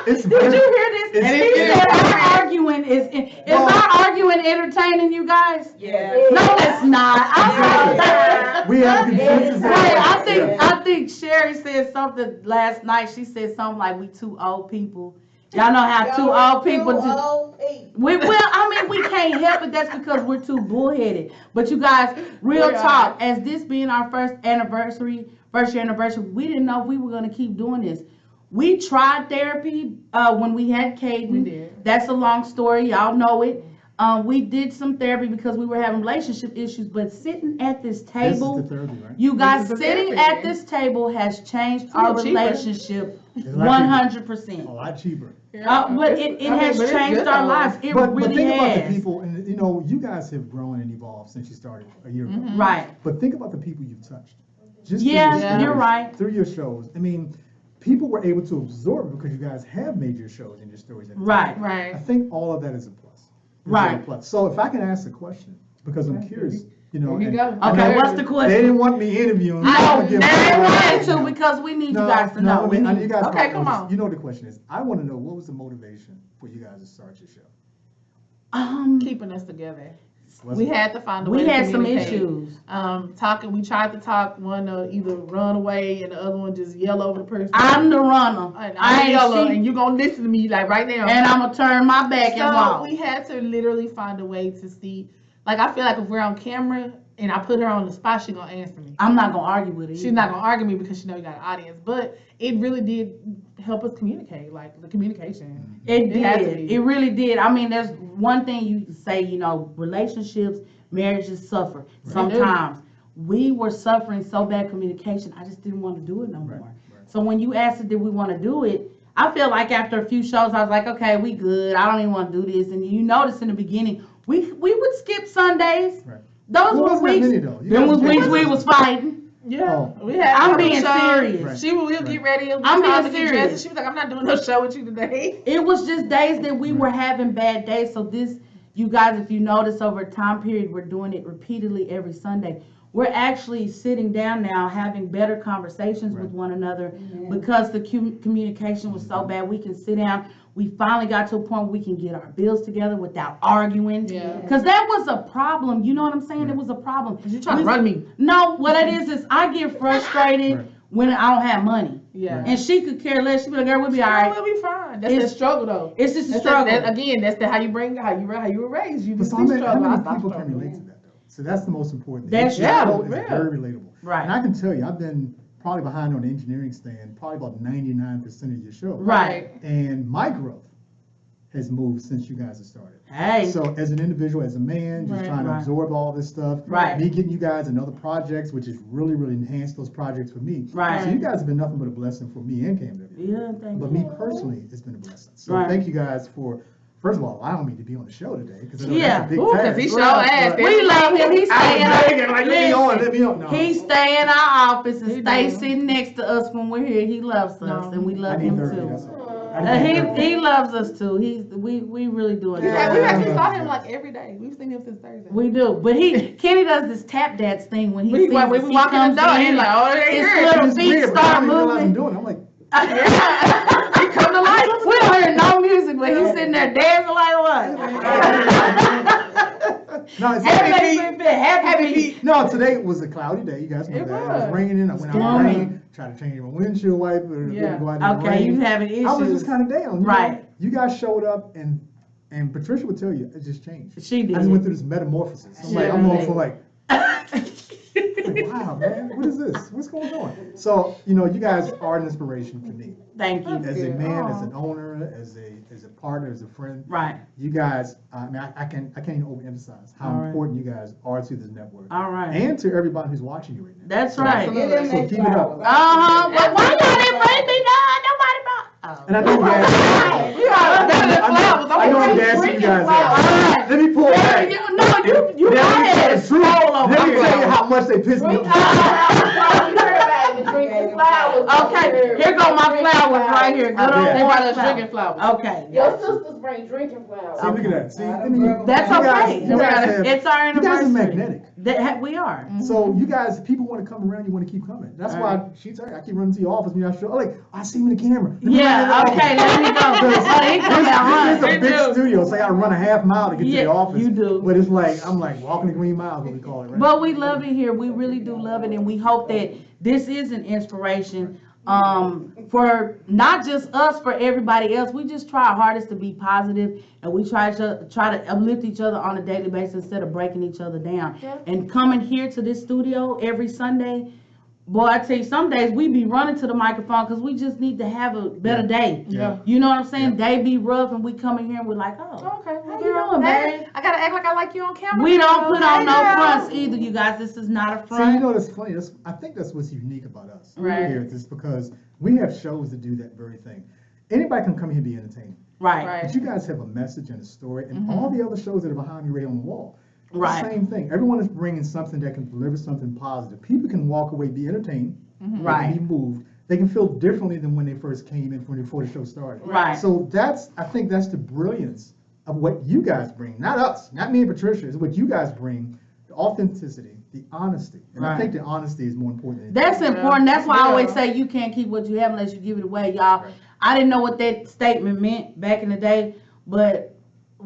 [SPEAKER 1] it's
[SPEAKER 2] Did you hear this?
[SPEAKER 1] It's-
[SPEAKER 2] And he
[SPEAKER 3] it's-
[SPEAKER 2] said our arguing is
[SPEAKER 1] Well-
[SPEAKER 2] our arguing entertaining, you guys?
[SPEAKER 4] Yeah.
[SPEAKER 2] No, it's not. I'm
[SPEAKER 1] We have a consensus.
[SPEAKER 2] Wait, I think Sherry said something last night. She said something like we two old people. Y'all know how two old people do. We can't help it. That's because we're too bullheaded. But you guys, real
[SPEAKER 3] We are.
[SPEAKER 2] talk, as this being our first year anniversary, we didn't know if we were gonna keep doing this. We tried therapy when we had Caden.
[SPEAKER 3] We did.
[SPEAKER 2] That's a long story. Y'all know it. We did some therapy because we were having relationship issues, but sitting at this table,
[SPEAKER 1] This is the therapy, right?
[SPEAKER 2] you guys
[SPEAKER 3] This is the
[SPEAKER 2] sitting
[SPEAKER 3] therapy.
[SPEAKER 2] at this table has changed
[SPEAKER 3] a little
[SPEAKER 2] our
[SPEAKER 3] cheaper.
[SPEAKER 2] relationship
[SPEAKER 1] It's a lot cheaper.
[SPEAKER 2] 100%.
[SPEAKER 1] A lot cheaper.
[SPEAKER 2] But it has
[SPEAKER 3] but it's
[SPEAKER 2] changed
[SPEAKER 3] good,
[SPEAKER 2] our
[SPEAKER 3] though.
[SPEAKER 2] lives. It
[SPEAKER 1] But
[SPEAKER 2] really
[SPEAKER 1] think about
[SPEAKER 2] has.
[SPEAKER 1] the people, and you know, you guys have grown and evolved since you started a year ago.
[SPEAKER 3] Mhm.
[SPEAKER 2] Right.
[SPEAKER 1] But think about the people you've touched. Just through
[SPEAKER 2] Yeah,
[SPEAKER 1] your stories,
[SPEAKER 2] you're right.
[SPEAKER 1] Through your shows. I mean, people were able to absorb it because you guys have made your shows and your stories. at the
[SPEAKER 2] Right.
[SPEAKER 1] time.
[SPEAKER 3] Right.
[SPEAKER 1] I think all of that is a plus. Is
[SPEAKER 2] Right.
[SPEAKER 1] a plus. So if I can ask a question, because I'm curious, you know.
[SPEAKER 3] There you
[SPEAKER 1] and-
[SPEAKER 3] go.
[SPEAKER 1] and
[SPEAKER 2] Okay,
[SPEAKER 1] I-
[SPEAKER 2] what's the
[SPEAKER 1] They
[SPEAKER 2] question?
[SPEAKER 1] didn't want me interviewing.
[SPEAKER 2] I
[SPEAKER 1] so I'm
[SPEAKER 2] don't
[SPEAKER 1] gonna give
[SPEAKER 2] they
[SPEAKER 1] my-
[SPEAKER 2] wanted to because we need you guys to know.
[SPEAKER 1] I
[SPEAKER 2] We
[SPEAKER 1] mean,
[SPEAKER 2] need-
[SPEAKER 1] you guys
[SPEAKER 3] Okay,
[SPEAKER 1] probably
[SPEAKER 3] come
[SPEAKER 1] know
[SPEAKER 3] on.
[SPEAKER 1] this. You know the question is. I want to know what was the motivation for you guys to start your show.
[SPEAKER 3] Keeping us together.
[SPEAKER 1] Was
[SPEAKER 3] We
[SPEAKER 1] it-
[SPEAKER 3] had to find a way
[SPEAKER 2] we
[SPEAKER 3] to
[SPEAKER 2] had some
[SPEAKER 3] communicate.
[SPEAKER 2] issues.
[SPEAKER 3] We tried to talk, one either run away and the other one just yell over the person.
[SPEAKER 2] I'm the runner.
[SPEAKER 3] And
[SPEAKER 2] I
[SPEAKER 3] I'm
[SPEAKER 2] ain't
[SPEAKER 3] yellow,
[SPEAKER 2] she,
[SPEAKER 3] and you gonna listen to me like right now.
[SPEAKER 2] and I'm gonna turn my back and
[SPEAKER 3] So
[SPEAKER 2] walk.
[SPEAKER 3] we had to literally find a way to see. Like I feel like if we're on camera, and I put her on the spot, she gonna answer me.
[SPEAKER 2] I'm not gonna argue with it.
[SPEAKER 3] She's not gonna argue me because she know you got an audience. But it really did help us communicate, like the communication.
[SPEAKER 2] It
[SPEAKER 3] had to
[SPEAKER 2] did.
[SPEAKER 3] be.
[SPEAKER 2] It really did. I mean, there's one thing you can say, you know, relationships, marriages suffer. Sometimes we were suffering so bad communication, I just didn't want to do it no more. So when you asked us, did we want to do it? I feel like after a few shows, I was like, okay, we good. I don't even want to do this. And you notice in the beginning, we would skip Sundays.
[SPEAKER 1] Right.
[SPEAKER 2] Those
[SPEAKER 1] Well,
[SPEAKER 2] were
[SPEAKER 1] wasn't that
[SPEAKER 2] weeks.
[SPEAKER 1] many, though? You
[SPEAKER 2] Them
[SPEAKER 1] guys
[SPEAKER 2] was
[SPEAKER 1] did
[SPEAKER 2] weeks
[SPEAKER 1] that.
[SPEAKER 2] we was fighting.
[SPEAKER 3] Yeah,
[SPEAKER 1] Oh.
[SPEAKER 3] we had.
[SPEAKER 2] I'm
[SPEAKER 3] a couple
[SPEAKER 2] being
[SPEAKER 3] shows.
[SPEAKER 2] serious.
[SPEAKER 1] Right.
[SPEAKER 3] She will get ready. It'll be
[SPEAKER 2] I'm
[SPEAKER 3] time
[SPEAKER 2] being
[SPEAKER 3] to get dressed,
[SPEAKER 2] serious.
[SPEAKER 3] and she was like, "I'm not doing no show with you today."
[SPEAKER 2] It was just days that we were having bad days. So this, you guys, if you notice over a time period, we're doing it repeatedly every Sunday. We're actually sitting down now having better conversations with one another because the communication was so bad. We can sit down. We finally got to a point where we can get our bills together without arguing.
[SPEAKER 3] Yeah.
[SPEAKER 2] Because that was a problem. You know what I'm saying? It was a problem.
[SPEAKER 3] You trying to run me?
[SPEAKER 2] No, what it is I get frustrated when I don't have money.
[SPEAKER 3] Yeah.
[SPEAKER 2] And she could care less. She'd be like, girl, we'll be all right.
[SPEAKER 3] We'll be fine. That's
[SPEAKER 2] It's-
[SPEAKER 3] the struggle, though.
[SPEAKER 2] It's just a
[SPEAKER 3] That's
[SPEAKER 2] struggle.
[SPEAKER 3] That's how you were raised. You
[SPEAKER 1] But
[SPEAKER 3] just
[SPEAKER 1] so
[SPEAKER 3] see
[SPEAKER 1] how many
[SPEAKER 3] struggle. I
[SPEAKER 1] people
[SPEAKER 3] stopped
[SPEAKER 1] can relate to that, though? So that's the most important thing.
[SPEAKER 2] That's
[SPEAKER 1] This
[SPEAKER 3] true.
[SPEAKER 1] show is
[SPEAKER 3] Yeah.
[SPEAKER 1] very relatable.
[SPEAKER 2] Right.
[SPEAKER 1] And I can tell you, I've been probably behind on the engineering stand, probably about 99% of your show.
[SPEAKER 2] Right.
[SPEAKER 1] And my growth has moved since you guys have started.
[SPEAKER 2] Hey.
[SPEAKER 1] So as an individual, as a man, just
[SPEAKER 3] Right,
[SPEAKER 1] trying to
[SPEAKER 2] right.
[SPEAKER 1] absorb all this stuff.
[SPEAKER 2] Right.
[SPEAKER 1] Me getting you guys in other projects, which has really, really enhanced those projects for me.
[SPEAKER 2] Right.
[SPEAKER 1] So you guys have been nothing but a blessing for me and KMW.
[SPEAKER 2] Yeah, thank
[SPEAKER 1] But
[SPEAKER 2] you.
[SPEAKER 1] me personally, it's been a blessing. So
[SPEAKER 2] Right.
[SPEAKER 1] thank you guys for, first of all, allowing me to be on the show today. Because
[SPEAKER 2] Yeah.
[SPEAKER 1] that's a big
[SPEAKER 3] Ooh, 'cause
[SPEAKER 1] task.
[SPEAKER 3] he sure
[SPEAKER 1] But-
[SPEAKER 3] asked.
[SPEAKER 2] We love him. He stay in
[SPEAKER 1] I was begging, like, let me on, let me on. No.
[SPEAKER 2] He stay in our office and
[SPEAKER 3] He
[SPEAKER 2] stay
[SPEAKER 3] do.
[SPEAKER 2] sitting next to us when we're here. He loves us,
[SPEAKER 3] No.
[SPEAKER 2] and we
[SPEAKER 1] I
[SPEAKER 2] love
[SPEAKER 1] need
[SPEAKER 2] him
[SPEAKER 1] 30,
[SPEAKER 2] too.
[SPEAKER 1] that's all. I need 30.
[SPEAKER 2] He loves us too. We really do enjoy
[SPEAKER 1] Yeah.
[SPEAKER 3] We
[SPEAKER 2] him.
[SPEAKER 3] actually saw him like every day. We've seen him since Thursday.
[SPEAKER 2] We do, but Kenny does this tap dance thing when he
[SPEAKER 3] When
[SPEAKER 2] sees us.
[SPEAKER 3] we
[SPEAKER 2] He
[SPEAKER 3] walk in
[SPEAKER 2] comes
[SPEAKER 3] the door, he's
[SPEAKER 2] in,
[SPEAKER 3] like, "Oh, they
[SPEAKER 2] his
[SPEAKER 3] here."
[SPEAKER 2] little
[SPEAKER 1] It's
[SPEAKER 2] feet
[SPEAKER 1] weird, but I
[SPEAKER 2] start
[SPEAKER 1] don't even realize I'm
[SPEAKER 2] moving.
[SPEAKER 1] doing it. I'm like,
[SPEAKER 3] He come to life.
[SPEAKER 2] We don't hear no music, but he's sitting there dancing like what?
[SPEAKER 1] no, it's
[SPEAKER 2] Happy feet.
[SPEAKER 1] No, today was a cloudy day. You guys know
[SPEAKER 3] It
[SPEAKER 1] that. It was
[SPEAKER 3] was.
[SPEAKER 1] raining. I went out in the
[SPEAKER 2] Stormy.
[SPEAKER 1] rain, tried to change my windshield wiper.
[SPEAKER 3] Yeah.
[SPEAKER 1] Go out in the
[SPEAKER 2] Okay,
[SPEAKER 1] rain.
[SPEAKER 2] you having issues.
[SPEAKER 1] I was just kind of down. You
[SPEAKER 2] Right.
[SPEAKER 1] know? You guys showed up, and Patricia would tell you, it just changed.
[SPEAKER 2] She did.
[SPEAKER 1] I just went through this metamorphosis. I'm like,
[SPEAKER 2] Yeah.
[SPEAKER 1] I'm going for like, wow, man, what is this? What's going on? So, you know, you guys are an inspiration to me.
[SPEAKER 2] Thank you.
[SPEAKER 1] As a
[SPEAKER 3] good.
[SPEAKER 1] man,
[SPEAKER 3] Aw.
[SPEAKER 1] as an owner, as a partner, as a friend.
[SPEAKER 2] Right.
[SPEAKER 1] You guys, I mean, I can't even overemphasize how
[SPEAKER 2] All right.
[SPEAKER 1] important you guys are to this network.
[SPEAKER 2] All right.
[SPEAKER 1] And to everybody who's watching you right now.
[SPEAKER 2] That's right.
[SPEAKER 4] Give them
[SPEAKER 1] So
[SPEAKER 4] their
[SPEAKER 1] keep it up.
[SPEAKER 4] flowers.
[SPEAKER 2] Well, why y'all didn't bring me none? Nobody brought. Oh.
[SPEAKER 1] And I know I'm gassing.
[SPEAKER 3] We are better than flowers.
[SPEAKER 1] I know I'm
[SPEAKER 3] I'm
[SPEAKER 1] gassing you guys
[SPEAKER 2] flowers.
[SPEAKER 1] out. Let me pull back.
[SPEAKER 2] You
[SPEAKER 1] Let
[SPEAKER 2] got
[SPEAKER 1] me tell
[SPEAKER 2] it.
[SPEAKER 1] the truth. Let me tell you how much they pissed me off.
[SPEAKER 2] Okay, here go my flowers right here. Good
[SPEAKER 1] I
[SPEAKER 2] old
[SPEAKER 1] bet.
[SPEAKER 3] They brought us
[SPEAKER 2] flowers.
[SPEAKER 3] drinking flowers.
[SPEAKER 2] Okay.
[SPEAKER 4] Your sisters bring drinking flowers.
[SPEAKER 1] See, look at that. See, I mean,
[SPEAKER 2] That's
[SPEAKER 1] you guys-
[SPEAKER 2] okay.
[SPEAKER 1] you guys have-
[SPEAKER 2] It's our
[SPEAKER 1] You guys are
[SPEAKER 2] anniversary.
[SPEAKER 1] magnetic.
[SPEAKER 2] We are.
[SPEAKER 1] So you guys, people want to come around, you want to keep coming. That's why she told me, I keep running to your office when y'all show. Like, I see you in the camera.
[SPEAKER 2] Yeah, okay, let me go. Oh, he come out
[SPEAKER 1] It's a
[SPEAKER 2] running.
[SPEAKER 1] big studio, so I gotta run a half mile to get to
[SPEAKER 2] Yeah,
[SPEAKER 1] the office.
[SPEAKER 2] you do.
[SPEAKER 1] But it's like, I'm like walking the green mile, is what we call it, right?
[SPEAKER 2] But we love it here. We really do love it, and we hope that this is an inspiration for not just us, for everybody else. We just try our hardest to be positive, and we try to uplift each other on a daily basis instead of breaking each other down.
[SPEAKER 3] Yeah.
[SPEAKER 2] And coming here to this studio every Sunday, boy, I tell you, some days we be running to the microphone because we just need to have a better day.
[SPEAKER 3] Yeah.
[SPEAKER 2] You know what I'm saying? Day be rough, and we come in here and we're like, oh,
[SPEAKER 3] Okay.
[SPEAKER 2] how you doing,
[SPEAKER 3] Hey,
[SPEAKER 2] babe?
[SPEAKER 3] I gotta act like I like you on camera.
[SPEAKER 2] We don't put on no
[SPEAKER 3] Hey, girl.
[SPEAKER 2] fronts either, you guys. This is not a
[SPEAKER 1] See, you
[SPEAKER 2] front.
[SPEAKER 1] know, that's funny. I think that's what's unique about us
[SPEAKER 2] Right.
[SPEAKER 1] here, is because we have shows that do that very thing. Anybody can come here and be entertained.
[SPEAKER 2] Right.
[SPEAKER 3] Right.
[SPEAKER 1] But you guys have a message and a story, and all the other shows that are behind you right on the wall. it's
[SPEAKER 2] Right.
[SPEAKER 1] The same thing. Everyone is bringing something that can deliver something positive. People can walk away, be entertained, they
[SPEAKER 2] Right.
[SPEAKER 1] can be moved. They can feel differently than when they first came in, before the show started.
[SPEAKER 2] Right.
[SPEAKER 1] So I think that's the brilliance of what you guys bring. Not us, not me and Patricia. It's what you guys bring. The authenticity, the honesty. And I
[SPEAKER 2] Right.
[SPEAKER 1] think the honesty is more important than
[SPEAKER 2] That's
[SPEAKER 1] anything.
[SPEAKER 2] important. That's why I always
[SPEAKER 3] Yeah.
[SPEAKER 2] say you can't keep what you have unless you give it away, y'all.
[SPEAKER 1] Right.
[SPEAKER 2] I didn't know what that statement meant back in the day, but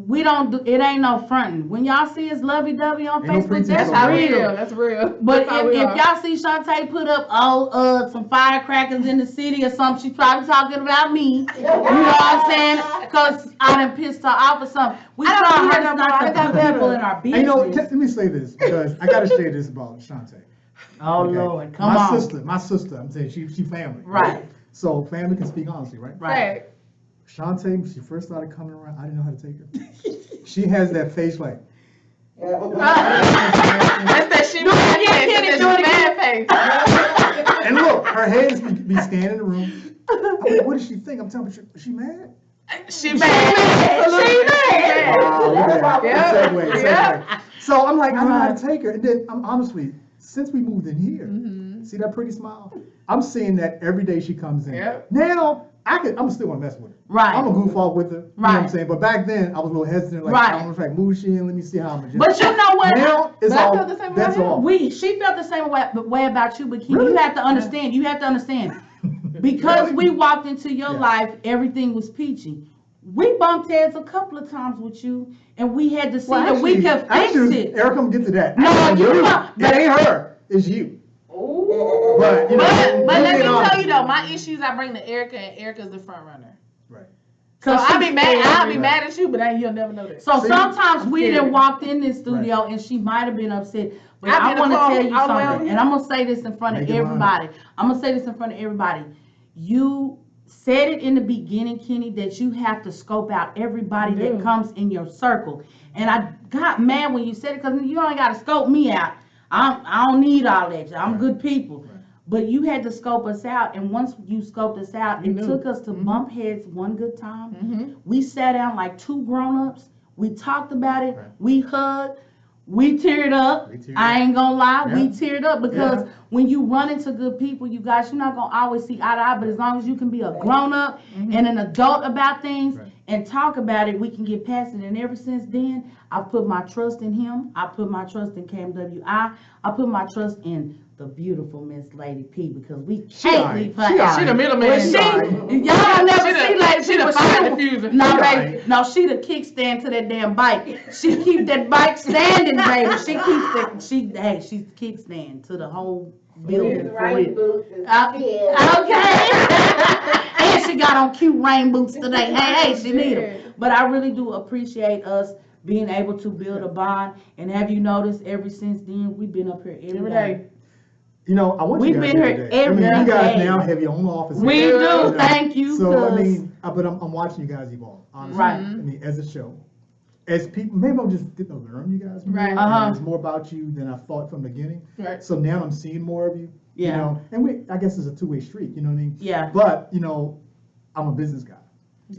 [SPEAKER 2] we don't do it. Ain't no fronting. When y'all see us lovey-dovey on
[SPEAKER 1] Ain't no
[SPEAKER 2] Facebook,
[SPEAKER 1] pretense
[SPEAKER 2] that's
[SPEAKER 1] on that.
[SPEAKER 2] real.
[SPEAKER 3] That's real.
[SPEAKER 2] But
[SPEAKER 3] That's how we
[SPEAKER 2] if
[SPEAKER 3] are.
[SPEAKER 2] y'all see Shantae put up some firecrackers in the city or something, she's probably talking about me. You know what I'm saying? Because I done pissed her off or something. We
[SPEAKER 3] I don't
[SPEAKER 2] try
[SPEAKER 3] do
[SPEAKER 2] hard
[SPEAKER 3] that no
[SPEAKER 2] not
[SPEAKER 3] more.
[SPEAKER 2] to
[SPEAKER 3] I got
[SPEAKER 2] put
[SPEAKER 3] better.
[SPEAKER 2] people in our
[SPEAKER 1] And
[SPEAKER 2] business.
[SPEAKER 1] you know, let me say this because I gotta share this about Shantae.
[SPEAKER 2] Oh
[SPEAKER 1] Okay.
[SPEAKER 2] Lord, come
[SPEAKER 1] my
[SPEAKER 2] on.
[SPEAKER 1] my sister, I'm saying she family.
[SPEAKER 2] Right.
[SPEAKER 1] So family can speak honestly, right?
[SPEAKER 2] Right.
[SPEAKER 1] Shantae, when she first started coming around, I didn't know how to take her. She has that face like.
[SPEAKER 3] That's that she mad face. That's that face.
[SPEAKER 1] And look, her head be scanning the room. I'm like, what does she think? I'm telling her, is she mad?
[SPEAKER 3] She mad. She mad.
[SPEAKER 1] Wow, look at that.
[SPEAKER 3] Yep.
[SPEAKER 1] Segue.
[SPEAKER 3] Yep.
[SPEAKER 1] So I'm like, I don't know how to take her. And then, honestly, since we moved in here, see that pretty smile? I'm seeing that every day she comes in.
[SPEAKER 3] Yep.
[SPEAKER 1] Now, I'm still gonna mess with her.
[SPEAKER 2] Right.
[SPEAKER 1] I'm gonna goof off with her. You know what I'm saying? But back then, I was a little hesitant. Like,
[SPEAKER 2] Right.
[SPEAKER 1] I don't know if I move she in. Let me see how I'm adjusting.
[SPEAKER 2] But you know what?
[SPEAKER 1] Now, it's
[SPEAKER 3] But I
[SPEAKER 1] all,
[SPEAKER 3] felt the same way
[SPEAKER 1] that's
[SPEAKER 3] about
[SPEAKER 1] all.
[SPEAKER 2] She felt the same way about you, but Ken,
[SPEAKER 1] Really?
[SPEAKER 2] you have to understand. You have to understand. Because we walked into your
[SPEAKER 1] Yeah.
[SPEAKER 2] life, everything was peachy. We bumped heads a couple of times with you, and we had to see that we could fix
[SPEAKER 1] actually,
[SPEAKER 2] it.
[SPEAKER 1] Erica, I'm gonna get to that.
[SPEAKER 2] No,
[SPEAKER 1] Actually,
[SPEAKER 2] you
[SPEAKER 1] it
[SPEAKER 2] not.
[SPEAKER 1] ain't her. It's you. But, you know,
[SPEAKER 3] But let me
[SPEAKER 1] being honest.
[SPEAKER 3] tell you though, my issues I bring to Erica, and Erica's the front runner.
[SPEAKER 1] Right.
[SPEAKER 3] So I'll be mad. I'll be
[SPEAKER 1] Right.
[SPEAKER 3] mad at you, but you'll never know that.
[SPEAKER 2] So
[SPEAKER 1] See,
[SPEAKER 2] sometimes
[SPEAKER 3] I'm
[SPEAKER 2] we
[SPEAKER 3] scared.
[SPEAKER 2] done walked in this studio and she might have been upset. But
[SPEAKER 3] I've
[SPEAKER 2] I
[SPEAKER 3] been
[SPEAKER 2] want to
[SPEAKER 3] upset
[SPEAKER 2] tell you
[SPEAKER 3] all the way
[SPEAKER 2] something,
[SPEAKER 3] over
[SPEAKER 2] and I'm gonna say this in front of
[SPEAKER 1] Make it
[SPEAKER 2] everybody. I'm gonna say this in front of everybody. You said it in the beginning, Kenny, that you have to scope out everybody
[SPEAKER 3] You
[SPEAKER 2] that
[SPEAKER 3] do.
[SPEAKER 2] comes in your circle. And I got mad when you said it because you only got to scope me out. I don't need all that. I'm
[SPEAKER 1] Right.
[SPEAKER 2] good people.
[SPEAKER 1] Right.
[SPEAKER 2] But you had to scope us out, and once you scoped us out,
[SPEAKER 3] You
[SPEAKER 2] it
[SPEAKER 3] knew.
[SPEAKER 2] took us to bump heads one good time.
[SPEAKER 3] Mm-hmm.
[SPEAKER 2] We sat down like two grown-ups. We talked about it.
[SPEAKER 1] Right.
[SPEAKER 2] We hugged. We teared up.
[SPEAKER 1] We teared
[SPEAKER 2] I ain't gonna lie. We
[SPEAKER 1] Yeah.
[SPEAKER 2] teared up because
[SPEAKER 1] Yeah.
[SPEAKER 2] when you run into good people, you guys, you're not gonna always see eye to eye. But as long as you can be a grown-up and an adult about things
[SPEAKER 1] Right.
[SPEAKER 2] and talk about it, we can get past it. And ever since then, I've put my trust in him. I put my trust in KMWI. I put my trust in the beautiful Miss Lady P because we can't
[SPEAKER 1] alright.
[SPEAKER 2] leave her
[SPEAKER 1] She
[SPEAKER 2] out.
[SPEAKER 3] She the middleman.
[SPEAKER 2] When
[SPEAKER 1] She
[SPEAKER 2] she,
[SPEAKER 1] alright.
[SPEAKER 2] y'all don't never see Lady
[SPEAKER 3] She
[SPEAKER 2] P,
[SPEAKER 3] the
[SPEAKER 2] but
[SPEAKER 3] fire
[SPEAKER 2] she-
[SPEAKER 3] diffuser.
[SPEAKER 2] No,
[SPEAKER 1] She
[SPEAKER 2] baby.
[SPEAKER 1] alright.
[SPEAKER 2] No, she the kickstand to that damn bike. She keep that bike standing, baby. She keeps that. She's kickstand to the whole building for
[SPEAKER 4] Rain
[SPEAKER 2] real.
[SPEAKER 4] boots and
[SPEAKER 2] Okay. And she got on cute rain boots today. Hey, she need them. But I really do appreciate us being able to build a bond. And have you noticed ever since then, we've been up here every day.
[SPEAKER 1] You know, I want
[SPEAKER 2] We've
[SPEAKER 1] you guys
[SPEAKER 2] been
[SPEAKER 1] here
[SPEAKER 2] here
[SPEAKER 1] today.
[SPEAKER 2] every
[SPEAKER 1] you guys
[SPEAKER 2] day.
[SPEAKER 1] now have your own office.
[SPEAKER 2] We
[SPEAKER 1] here,
[SPEAKER 2] do,
[SPEAKER 1] you know.
[SPEAKER 2] thank you.
[SPEAKER 1] So, I
[SPEAKER 2] 'cause-
[SPEAKER 1] mean, but I'm watching you guys evolve, honestly.
[SPEAKER 2] Right.
[SPEAKER 1] I mean, as a show. As people, maybe I'm just getting to learn you guys more.
[SPEAKER 3] Right.
[SPEAKER 2] Uh-huh.
[SPEAKER 1] And it's more about you than I thought from the beginning.
[SPEAKER 3] Right.
[SPEAKER 1] So now I'm seeing more of you.
[SPEAKER 2] Yeah.
[SPEAKER 1] You know, and I guess it's a two-way street, you know what I mean?
[SPEAKER 2] Yeah.
[SPEAKER 1] But, you know, I'm a business guy.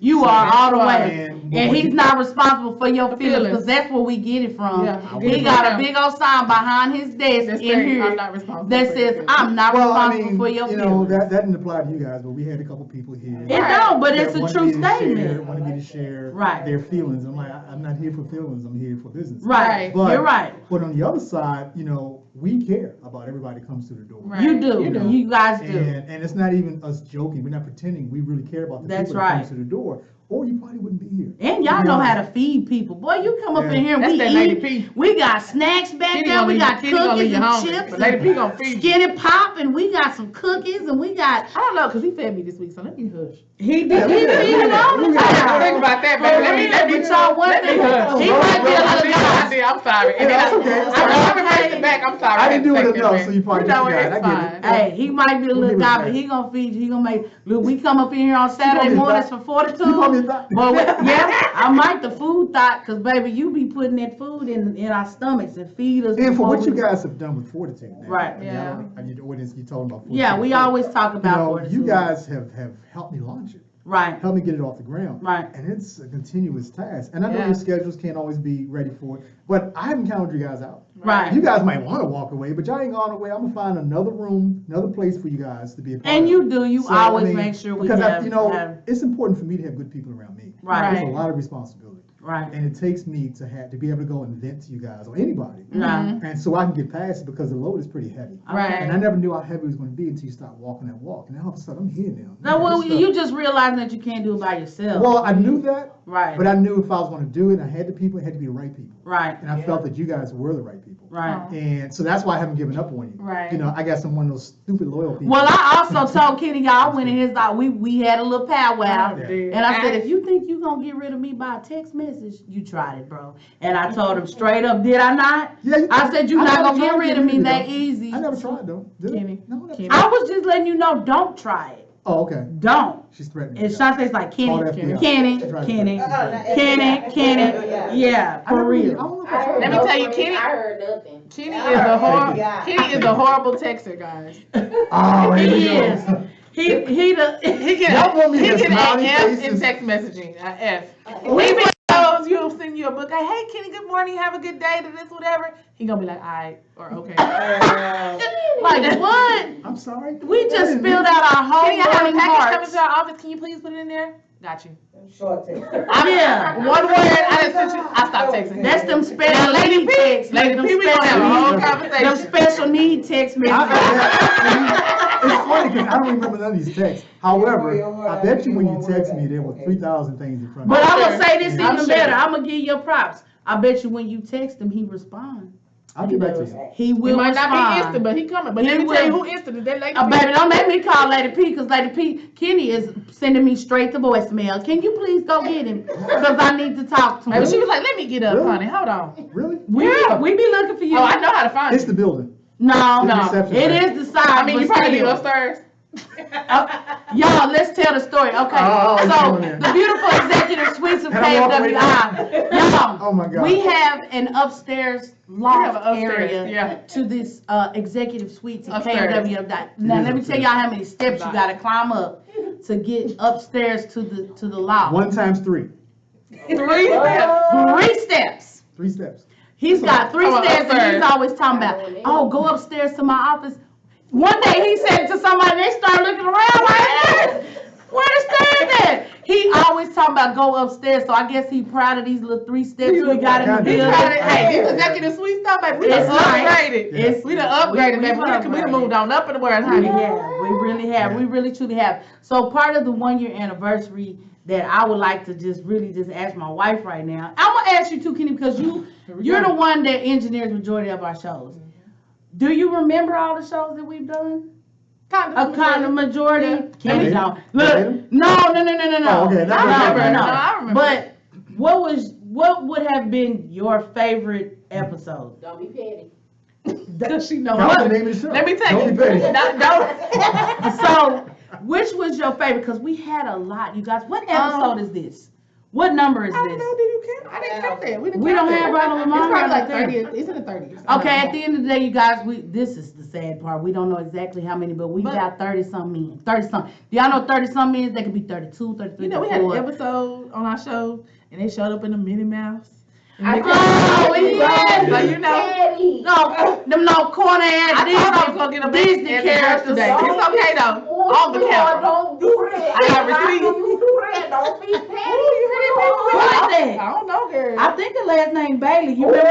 [SPEAKER 2] You
[SPEAKER 1] So
[SPEAKER 2] are
[SPEAKER 1] that's
[SPEAKER 2] all the
[SPEAKER 1] why-
[SPEAKER 2] way.
[SPEAKER 1] and
[SPEAKER 2] And he's not responsible for your feelings
[SPEAKER 3] feelings.
[SPEAKER 2] because that's where we get it from.
[SPEAKER 3] Yeah,
[SPEAKER 2] He got a big old sign behind his desk
[SPEAKER 3] That's
[SPEAKER 2] in
[SPEAKER 3] saying,
[SPEAKER 2] here
[SPEAKER 3] I'm not responsible
[SPEAKER 2] that
[SPEAKER 3] for your
[SPEAKER 2] says,
[SPEAKER 3] feelings.
[SPEAKER 2] I'm not
[SPEAKER 1] Well, I
[SPEAKER 2] responsible
[SPEAKER 1] mean,
[SPEAKER 2] for your
[SPEAKER 1] you know,
[SPEAKER 2] feelings.
[SPEAKER 1] that didn't apply to you guys, but we had a couple people here.
[SPEAKER 2] It don't, but
[SPEAKER 1] that
[SPEAKER 2] it's a
[SPEAKER 1] wanted
[SPEAKER 2] true
[SPEAKER 1] me to share-
[SPEAKER 2] statement.
[SPEAKER 1] Wanted me to share
[SPEAKER 2] Right.
[SPEAKER 1] their feelings. I'm like, I'm not here for feelings, I'm here for business.
[SPEAKER 2] Right,
[SPEAKER 1] But-
[SPEAKER 2] you're right.
[SPEAKER 1] But on the other side, you know, we care about everybody that comes through the door.
[SPEAKER 3] Right.
[SPEAKER 2] You do.
[SPEAKER 3] You do.
[SPEAKER 2] You guys do.
[SPEAKER 1] And it's not even us joking. We're not pretending. We really care about the
[SPEAKER 2] That's
[SPEAKER 1] people that
[SPEAKER 2] right.
[SPEAKER 1] comes through the door. Or you probably wouldn't be here.
[SPEAKER 2] And y'all know how to feed people. Boy, you come up
[SPEAKER 1] Yeah.
[SPEAKER 2] in here and
[SPEAKER 3] That's
[SPEAKER 2] we
[SPEAKER 3] that Lady
[SPEAKER 2] eat.
[SPEAKER 3] P.
[SPEAKER 2] We got snacks back
[SPEAKER 3] Kitty
[SPEAKER 2] there.
[SPEAKER 3] gonna
[SPEAKER 2] We
[SPEAKER 3] leave-
[SPEAKER 2] got
[SPEAKER 3] Kitty gonna
[SPEAKER 2] cookies
[SPEAKER 3] leave you
[SPEAKER 2] and
[SPEAKER 3] hungry,
[SPEAKER 2] chips
[SPEAKER 3] but Lady
[SPEAKER 2] and
[SPEAKER 3] P gonna feed you.
[SPEAKER 2] skinny pop, and we got some cookies and we got.
[SPEAKER 3] I don't know, because he fed me this week, so let me hush.
[SPEAKER 2] He did.
[SPEAKER 1] Yeah,
[SPEAKER 2] He
[SPEAKER 1] look at
[SPEAKER 2] feed him
[SPEAKER 1] that,
[SPEAKER 2] all the
[SPEAKER 1] look at that.
[SPEAKER 2] time.
[SPEAKER 3] Think about that, baby. Let me
[SPEAKER 2] But y'all, one
[SPEAKER 3] let me
[SPEAKER 2] thing,
[SPEAKER 3] hush.
[SPEAKER 2] he might be a
[SPEAKER 3] I
[SPEAKER 2] little
[SPEAKER 3] did,
[SPEAKER 2] guy.
[SPEAKER 3] I'm sorry.
[SPEAKER 1] Yeah, that's okay.
[SPEAKER 3] I remember the back. I'm sorry.
[SPEAKER 1] I didn't do
[SPEAKER 3] had to
[SPEAKER 1] it
[SPEAKER 3] take
[SPEAKER 1] enough,
[SPEAKER 3] that
[SPEAKER 1] so you probably
[SPEAKER 3] back.
[SPEAKER 1] just
[SPEAKER 3] it's
[SPEAKER 1] forgot. I get it.
[SPEAKER 3] fine.
[SPEAKER 2] Hey, he might be a
[SPEAKER 1] We'll
[SPEAKER 2] little
[SPEAKER 1] give it
[SPEAKER 2] guy,
[SPEAKER 1] back.
[SPEAKER 2] but he gonna feed you. He gonna make. Look, we come up in here on Saturday
[SPEAKER 1] probably
[SPEAKER 2] mornings
[SPEAKER 1] thought-
[SPEAKER 2] for 42.
[SPEAKER 1] You probably thought-
[SPEAKER 2] But yeah, I might the food thought, cause baby, you be putting that food in our stomachs and feed us.
[SPEAKER 1] And for
[SPEAKER 2] before
[SPEAKER 1] what you
[SPEAKER 2] we-
[SPEAKER 1] guys have done with Fortitude. Now,
[SPEAKER 2] Right.
[SPEAKER 1] I mean,
[SPEAKER 3] Yeah.
[SPEAKER 1] I don't, the audience, you talking about Fortitude.
[SPEAKER 2] Yeah, we always talk
[SPEAKER 1] You
[SPEAKER 2] about
[SPEAKER 1] know,
[SPEAKER 2] Fortitude.
[SPEAKER 1] you guys have helped me launch it.
[SPEAKER 2] Right.
[SPEAKER 1] Help me get it off the ground.
[SPEAKER 2] Right.
[SPEAKER 1] And it's a continuous task. And I know
[SPEAKER 3] Yeah.
[SPEAKER 1] your schedules can't always be ready for it, but I haven't counted you guys out.
[SPEAKER 2] Right.
[SPEAKER 1] You guys might want to walk away, but y'all ain't going away. I'm gonna find another room, another place for you guys to be a part
[SPEAKER 2] And
[SPEAKER 1] of.
[SPEAKER 2] you do. You
[SPEAKER 1] So,
[SPEAKER 2] always
[SPEAKER 1] I mean,
[SPEAKER 2] make sure we
[SPEAKER 1] because
[SPEAKER 2] have.
[SPEAKER 1] you know,
[SPEAKER 2] have-
[SPEAKER 1] it's important for me to have good people around me.
[SPEAKER 2] Right.
[SPEAKER 1] There's a lot of responsibility.
[SPEAKER 2] Right.
[SPEAKER 1] And it takes me to be able to go and vent to you guys or anybody.
[SPEAKER 2] Nah.
[SPEAKER 1] And so I can get past it because the load is pretty heavy.
[SPEAKER 3] Right.
[SPEAKER 1] And I never knew how heavy it was going to be until you start walking that walk. And then all of a sudden I'm here now.
[SPEAKER 2] No, well,
[SPEAKER 1] This stuff-
[SPEAKER 2] you just realizing that you can't do it by yourself.
[SPEAKER 1] Well, I knew that,
[SPEAKER 2] Right.
[SPEAKER 1] but I knew if I was going to do it, I had the people, it had to be the right people.
[SPEAKER 2] Right.
[SPEAKER 1] And I felt that you guys were the right people.
[SPEAKER 2] Right.
[SPEAKER 1] And so that's why I haven't given up on you.
[SPEAKER 3] Right.
[SPEAKER 1] You know, I got one of those stupid loyal people.
[SPEAKER 2] Well, I also told Kenny, y'all went in his thought we had a little powwow,
[SPEAKER 1] Yeah.
[SPEAKER 2] and I said, if you think you gonna get rid of me by a text message, you tried it, bro. And I told him straight up, did I not?
[SPEAKER 1] Yeah,
[SPEAKER 2] I said you're
[SPEAKER 1] I
[SPEAKER 2] not
[SPEAKER 1] never
[SPEAKER 2] gonna
[SPEAKER 1] tried
[SPEAKER 2] get
[SPEAKER 1] to
[SPEAKER 2] rid of me that
[SPEAKER 1] though.
[SPEAKER 2] easy.
[SPEAKER 1] I never tried though. Did I?
[SPEAKER 3] Kenny.
[SPEAKER 1] No, I never
[SPEAKER 3] Kenny.
[SPEAKER 1] tried.
[SPEAKER 2] I was just letting you know, don't try it.
[SPEAKER 1] Oh, okay.
[SPEAKER 2] Don't.
[SPEAKER 1] She's threatening.
[SPEAKER 2] And
[SPEAKER 1] me.
[SPEAKER 2] Shantae's like,
[SPEAKER 1] Call
[SPEAKER 2] Kenny,
[SPEAKER 1] the FBI.
[SPEAKER 2] Kenny,
[SPEAKER 1] That's right.
[SPEAKER 2] Kenny,
[SPEAKER 4] FBI.
[SPEAKER 2] Kenny, yeah,
[SPEAKER 1] I
[SPEAKER 2] for
[SPEAKER 1] never really- I
[SPEAKER 2] real.
[SPEAKER 1] don't know if
[SPEAKER 4] I
[SPEAKER 1] I
[SPEAKER 4] heard
[SPEAKER 1] tried.
[SPEAKER 3] Let me
[SPEAKER 4] no
[SPEAKER 3] tell you,
[SPEAKER 4] friends.
[SPEAKER 3] Kenny-
[SPEAKER 4] I heard nothing.
[SPEAKER 3] Kenny
[SPEAKER 4] I
[SPEAKER 3] is a
[SPEAKER 4] heard
[SPEAKER 3] horrible.
[SPEAKER 4] FBI.
[SPEAKER 3] Kenny is a horrible texter, guys.
[SPEAKER 1] Oh, here we
[SPEAKER 2] He
[SPEAKER 1] go.
[SPEAKER 2] is. He the.
[SPEAKER 3] He
[SPEAKER 1] Y'all want me
[SPEAKER 3] he
[SPEAKER 1] to
[SPEAKER 3] get an
[SPEAKER 1] smiley
[SPEAKER 3] F in
[SPEAKER 1] faces?
[SPEAKER 3] text messaging. An F.
[SPEAKER 2] We
[SPEAKER 3] He knows you'll send you a book. Like, hey Kenny, good morning, have a good day to this, whatever. He gonna be like, alright, or okay.
[SPEAKER 2] Like what?
[SPEAKER 1] I'm sorry.
[SPEAKER 2] We just spilled out our whole
[SPEAKER 3] Kenny, I have a
[SPEAKER 2] morning
[SPEAKER 3] package coming
[SPEAKER 2] hearts.
[SPEAKER 3] to our office. Can you please put it in there? Got you.
[SPEAKER 4] Short text.
[SPEAKER 2] Yeah.
[SPEAKER 3] One word. I didn't send you. I stopped texting.
[SPEAKER 2] That's them special
[SPEAKER 3] Now, Lady
[SPEAKER 2] need
[SPEAKER 3] P,
[SPEAKER 2] text.
[SPEAKER 3] Lady
[SPEAKER 2] them
[SPEAKER 3] P, we gonna have a whole
[SPEAKER 2] special
[SPEAKER 3] conversation.
[SPEAKER 2] Them special need text messages.
[SPEAKER 1] It's funny because I don't remember none of these texts. However, I bet you when you text me, there were 3,000 things in front of
[SPEAKER 2] But
[SPEAKER 1] me.
[SPEAKER 2] I'm gonna say this
[SPEAKER 3] I'm
[SPEAKER 2] even
[SPEAKER 3] sure.
[SPEAKER 2] better. I'm gonna give you props. I bet you when you text him, he responds.
[SPEAKER 1] I'll get back to you.
[SPEAKER 2] He
[SPEAKER 3] He
[SPEAKER 2] will
[SPEAKER 3] might not be
[SPEAKER 2] respond.
[SPEAKER 3] instant, but he coming. But
[SPEAKER 2] He
[SPEAKER 3] let me tell you
[SPEAKER 2] will.
[SPEAKER 3] who instant is that Lady
[SPEAKER 2] Oh,
[SPEAKER 3] P.
[SPEAKER 2] baby, don't make me call Lady P, because Lady P, Kenny is sending me straight to voicemail. Can you please go get him? Because I need to talk to him.
[SPEAKER 3] Baby, she was like, let me get up,
[SPEAKER 1] Really?
[SPEAKER 3] honey. Hold on.
[SPEAKER 1] Really?
[SPEAKER 2] We be looking for you.
[SPEAKER 3] Oh, I know how to find
[SPEAKER 1] It's
[SPEAKER 3] you.
[SPEAKER 1] the building.
[SPEAKER 2] No,
[SPEAKER 1] It's
[SPEAKER 2] no,
[SPEAKER 1] reception,
[SPEAKER 2] it
[SPEAKER 1] right?
[SPEAKER 2] is the side.
[SPEAKER 3] I mean,
[SPEAKER 2] but
[SPEAKER 3] you probably be
[SPEAKER 2] still.
[SPEAKER 3] upstairs.
[SPEAKER 2] Y'all, let's tell the story. Okay,
[SPEAKER 1] Oh, it's
[SPEAKER 2] so
[SPEAKER 1] going in.
[SPEAKER 2] the beautiful executive suites of
[SPEAKER 1] And I walk away
[SPEAKER 2] KWI. Y'all,
[SPEAKER 1] Oh my God.
[SPEAKER 2] we have an upstairs
[SPEAKER 3] have
[SPEAKER 2] loft
[SPEAKER 3] an upstairs,
[SPEAKER 2] area
[SPEAKER 3] yeah.
[SPEAKER 2] to this executive suites at
[SPEAKER 3] Upstairs.
[SPEAKER 2] KW. Now let me tell y'all how many steps you gotta climb up to get upstairs to the loft.
[SPEAKER 1] 1 times 3.
[SPEAKER 3] 3 steps.
[SPEAKER 2] 3 steps.
[SPEAKER 1] 3 steps.
[SPEAKER 2] He's got 3
[SPEAKER 3] Come on,
[SPEAKER 2] stairs, and
[SPEAKER 3] upstairs.
[SPEAKER 2] he's always talking about, oh, go upstairs to my office. One day he said it to somebody, and they started looking around like, where the stairs at? He always talking about go upstairs, so I guess he proud of these little 3 steps we got in the
[SPEAKER 1] He
[SPEAKER 2] building.
[SPEAKER 1] tried it.
[SPEAKER 3] Hey, this executive suite stuff, baby. We done
[SPEAKER 2] It's nice.
[SPEAKER 3] upgraded.
[SPEAKER 2] It's-
[SPEAKER 3] We done upgraded, baby. We done moved on up in the world, honey.
[SPEAKER 2] Yeah, we really have. We really truly have. So part of the 1-year anniversary that I would like to just really just ask my wife right now. I'm gonna ask you too, Kenny, because you're the one that engineers majority of our shows. Do you remember all the shows that we've done? A kind of majority.
[SPEAKER 3] Yeah.
[SPEAKER 2] Kenny
[SPEAKER 1] Verbatim?
[SPEAKER 2] don't. Look,
[SPEAKER 1] Verbatim?
[SPEAKER 2] no.
[SPEAKER 1] Oh, okay, that's
[SPEAKER 3] I
[SPEAKER 1] okay.
[SPEAKER 3] remember. No, I remember.
[SPEAKER 2] But what would have been your favorite episode?
[SPEAKER 4] Don't be petty.
[SPEAKER 3] Does she know
[SPEAKER 1] That was
[SPEAKER 3] what?
[SPEAKER 1] the name of the show.
[SPEAKER 3] Let me tell
[SPEAKER 1] Don't
[SPEAKER 3] you.
[SPEAKER 1] be petty.
[SPEAKER 3] Don't.
[SPEAKER 2] So, which was your favorite? Because we had a lot, you guys. What episode is this? What number is
[SPEAKER 3] I don't
[SPEAKER 2] this?
[SPEAKER 3] know. Did you count? I didn't count that.
[SPEAKER 2] We
[SPEAKER 3] count
[SPEAKER 2] don't
[SPEAKER 3] that.
[SPEAKER 2] have right on the
[SPEAKER 3] It's
[SPEAKER 2] line
[SPEAKER 3] probably
[SPEAKER 2] right
[SPEAKER 3] like
[SPEAKER 2] there.
[SPEAKER 3] 30. It's in the 30s.
[SPEAKER 2] Okay, at the end of the day, you guys, this is the sad part. We don't know exactly how many, but we
[SPEAKER 3] But-
[SPEAKER 2] got 30-some in. 30-some. Do y'all know 30-some means? They could be 32, 33,
[SPEAKER 3] You know, we had an
[SPEAKER 2] 34.
[SPEAKER 3] episode on our show, and they showed up in the Minnie Mouse.
[SPEAKER 2] Oh, yes.
[SPEAKER 3] So you know.
[SPEAKER 4] Petty.
[SPEAKER 2] No, them no corner ass
[SPEAKER 3] I thought I was gonna get a
[SPEAKER 2] Disney
[SPEAKER 3] Disney
[SPEAKER 2] characters.
[SPEAKER 3] today. It's okay though.
[SPEAKER 4] Ooh,
[SPEAKER 3] On the
[SPEAKER 4] sweetheart,
[SPEAKER 3] camera.
[SPEAKER 4] Don't do that.
[SPEAKER 3] I got
[SPEAKER 4] Why
[SPEAKER 3] receipts.
[SPEAKER 4] you do that? Don't be petty.
[SPEAKER 2] Who like that?
[SPEAKER 3] I don't know, girl.
[SPEAKER 2] I think the last name Bailey. You remember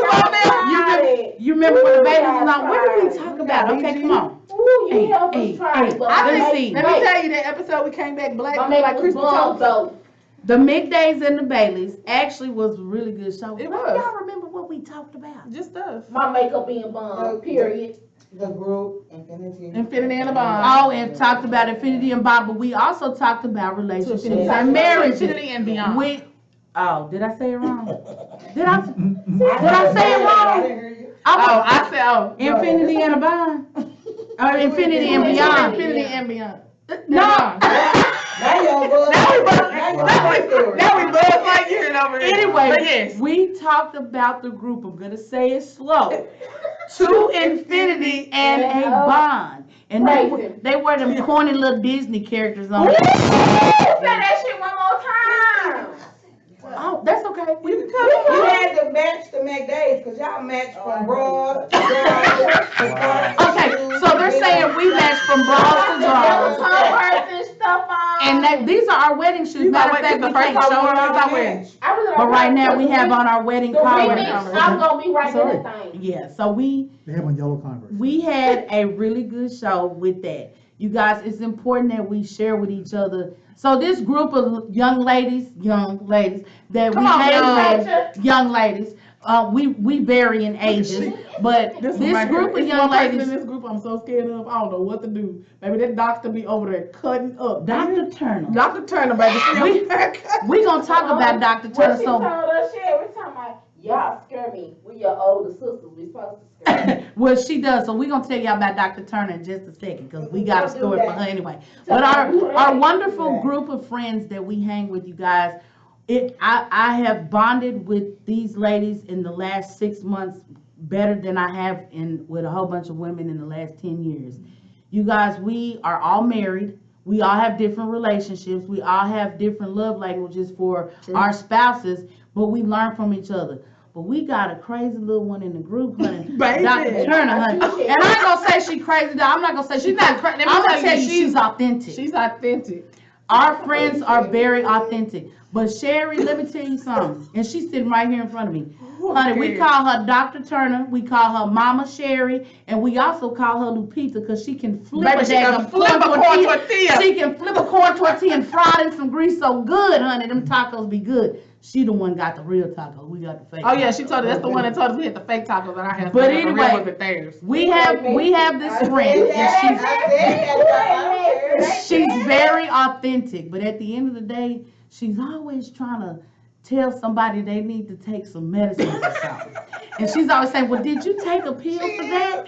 [SPEAKER 2] when the Bailey? You remember when the Bailey was on? What did we talk about? Okay, come on.
[SPEAKER 4] Ooh,
[SPEAKER 2] Hey,
[SPEAKER 4] you help
[SPEAKER 2] hey,
[SPEAKER 4] us try,
[SPEAKER 2] hey,
[SPEAKER 4] but
[SPEAKER 3] I
[SPEAKER 2] let's
[SPEAKER 3] think,
[SPEAKER 2] see.
[SPEAKER 3] let me tell you that episode we came back black
[SPEAKER 4] my
[SPEAKER 3] like
[SPEAKER 4] makeup was
[SPEAKER 3] Christmas
[SPEAKER 4] bomb
[SPEAKER 3] toast.
[SPEAKER 4] though.
[SPEAKER 2] The McDades and the Baileys actually was a really good show.
[SPEAKER 3] It
[SPEAKER 2] None of
[SPEAKER 3] was.
[SPEAKER 2] Y'all remember what we talked about?
[SPEAKER 3] Just stuff.
[SPEAKER 4] My makeup being bomb. Period.
[SPEAKER 5] The group, Infinity.
[SPEAKER 3] Infinity and a Bond.
[SPEAKER 2] Oh, and talked about Infinity and Bond, but we also talked about relationships and marriages.
[SPEAKER 3] Infinity and beyond.
[SPEAKER 2] Did I say it wrong? Did I say it
[SPEAKER 5] I
[SPEAKER 2] wrong?
[SPEAKER 5] didn't hear you.
[SPEAKER 3] I said,
[SPEAKER 2] Infinity and a Bond. Or Infinity and Beyond.
[SPEAKER 3] Infinity and beyond.
[SPEAKER 2] No.
[SPEAKER 5] Now y'all go.
[SPEAKER 3] Now we buzz like you over here.
[SPEAKER 2] Anyway,
[SPEAKER 3] But yes.
[SPEAKER 2] we talked about the group. I'm gonna say it slow. To Infinity and a Bond, and they were them corny little Disney characters on.
[SPEAKER 4] Say that shit one more time.
[SPEAKER 2] Oh, that's okay. We can
[SPEAKER 5] You had to match the McDades because y'all matched from broad to
[SPEAKER 2] Okay, so they're saying we match from bras to
[SPEAKER 4] There was
[SPEAKER 2] drawers.
[SPEAKER 4] her purse and stuff on.
[SPEAKER 2] And these are our wedding shoes. Matter of fact, we can't show them our wedding. But right now we have on our wedding
[SPEAKER 4] The
[SPEAKER 2] collar.
[SPEAKER 4] remix, I'm gonna be right
[SPEAKER 1] Sorry.
[SPEAKER 4] in that thing.
[SPEAKER 2] Yeah, so
[SPEAKER 1] They have on yellow Converse.
[SPEAKER 2] we had a really good show with that. You guys, it's important that we share with each other. So this group of young ladies that
[SPEAKER 3] Come
[SPEAKER 2] we
[SPEAKER 3] on,
[SPEAKER 2] hang
[SPEAKER 4] Nature.
[SPEAKER 2] with, young ladies, we vary in ages, but this group of young
[SPEAKER 3] in
[SPEAKER 2] ladies,
[SPEAKER 3] this group I'm so scared of. I don't know what to do. Maybe that doctor be over there cutting up.
[SPEAKER 2] Dr. Turner.
[SPEAKER 3] Dr. Turner, baby.
[SPEAKER 2] We gonna talk about Dr.
[SPEAKER 4] What
[SPEAKER 2] Turner.
[SPEAKER 4] she
[SPEAKER 2] So
[SPEAKER 4] told us, we're talking about, y'all scare me. We your older sisters. We supposed to scare me.
[SPEAKER 2] well, she does. So we're gonna tell y'all about Dr. Turner in just a second because we got a
[SPEAKER 4] Don't do
[SPEAKER 2] story for
[SPEAKER 4] that.
[SPEAKER 2] her anyway.
[SPEAKER 4] Tell
[SPEAKER 2] But
[SPEAKER 4] her who
[SPEAKER 2] our
[SPEAKER 4] that
[SPEAKER 2] wonderful
[SPEAKER 4] is.
[SPEAKER 2] group of friends that we hang with, you guys, I have bonded with these ladies in the last 6 months better than I have with a whole bunch of women in the last 10 years. You guys, we are all married. We all have different relationships. We all have different love languages for our spouses, but we learn from each other. But we got a crazy little one in the group, honey.
[SPEAKER 3] Baby.
[SPEAKER 2] Dr. Turner, honey. And I ain't gonna say she crazy. I'm not gonna say she's not crazy. I'm gonna tell you she's authentic.
[SPEAKER 3] She's authentic.
[SPEAKER 2] Our friends are very authentic. But Sherry, let me tell you something. And she's sitting right here in front of me. Honey, we call her Dr. Turner. We call her Mama Sherry. And we also call her Lupita because she can flip
[SPEAKER 3] Baby,
[SPEAKER 2] a
[SPEAKER 3] she can
[SPEAKER 2] damn
[SPEAKER 3] flip a corn tortilla.
[SPEAKER 2] She can flip a corn tortilla and fry it in some grease so good, honey. Them tacos be good. She the one got the real tacos. We got the fake.
[SPEAKER 3] Oh yeah,
[SPEAKER 2] tacos.
[SPEAKER 3] she told us that's the one that told us we had the fake tacos and I had
[SPEAKER 2] But
[SPEAKER 3] the
[SPEAKER 2] anyway,
[SPEAKER 3] real ones with theirs.
[SPEAKER 2] We have this friend and she's very authentic, but at the end of the day, she's always trying to tell somebody they need to take some medicine or something. And she's always saying, well, did you take a pill for that?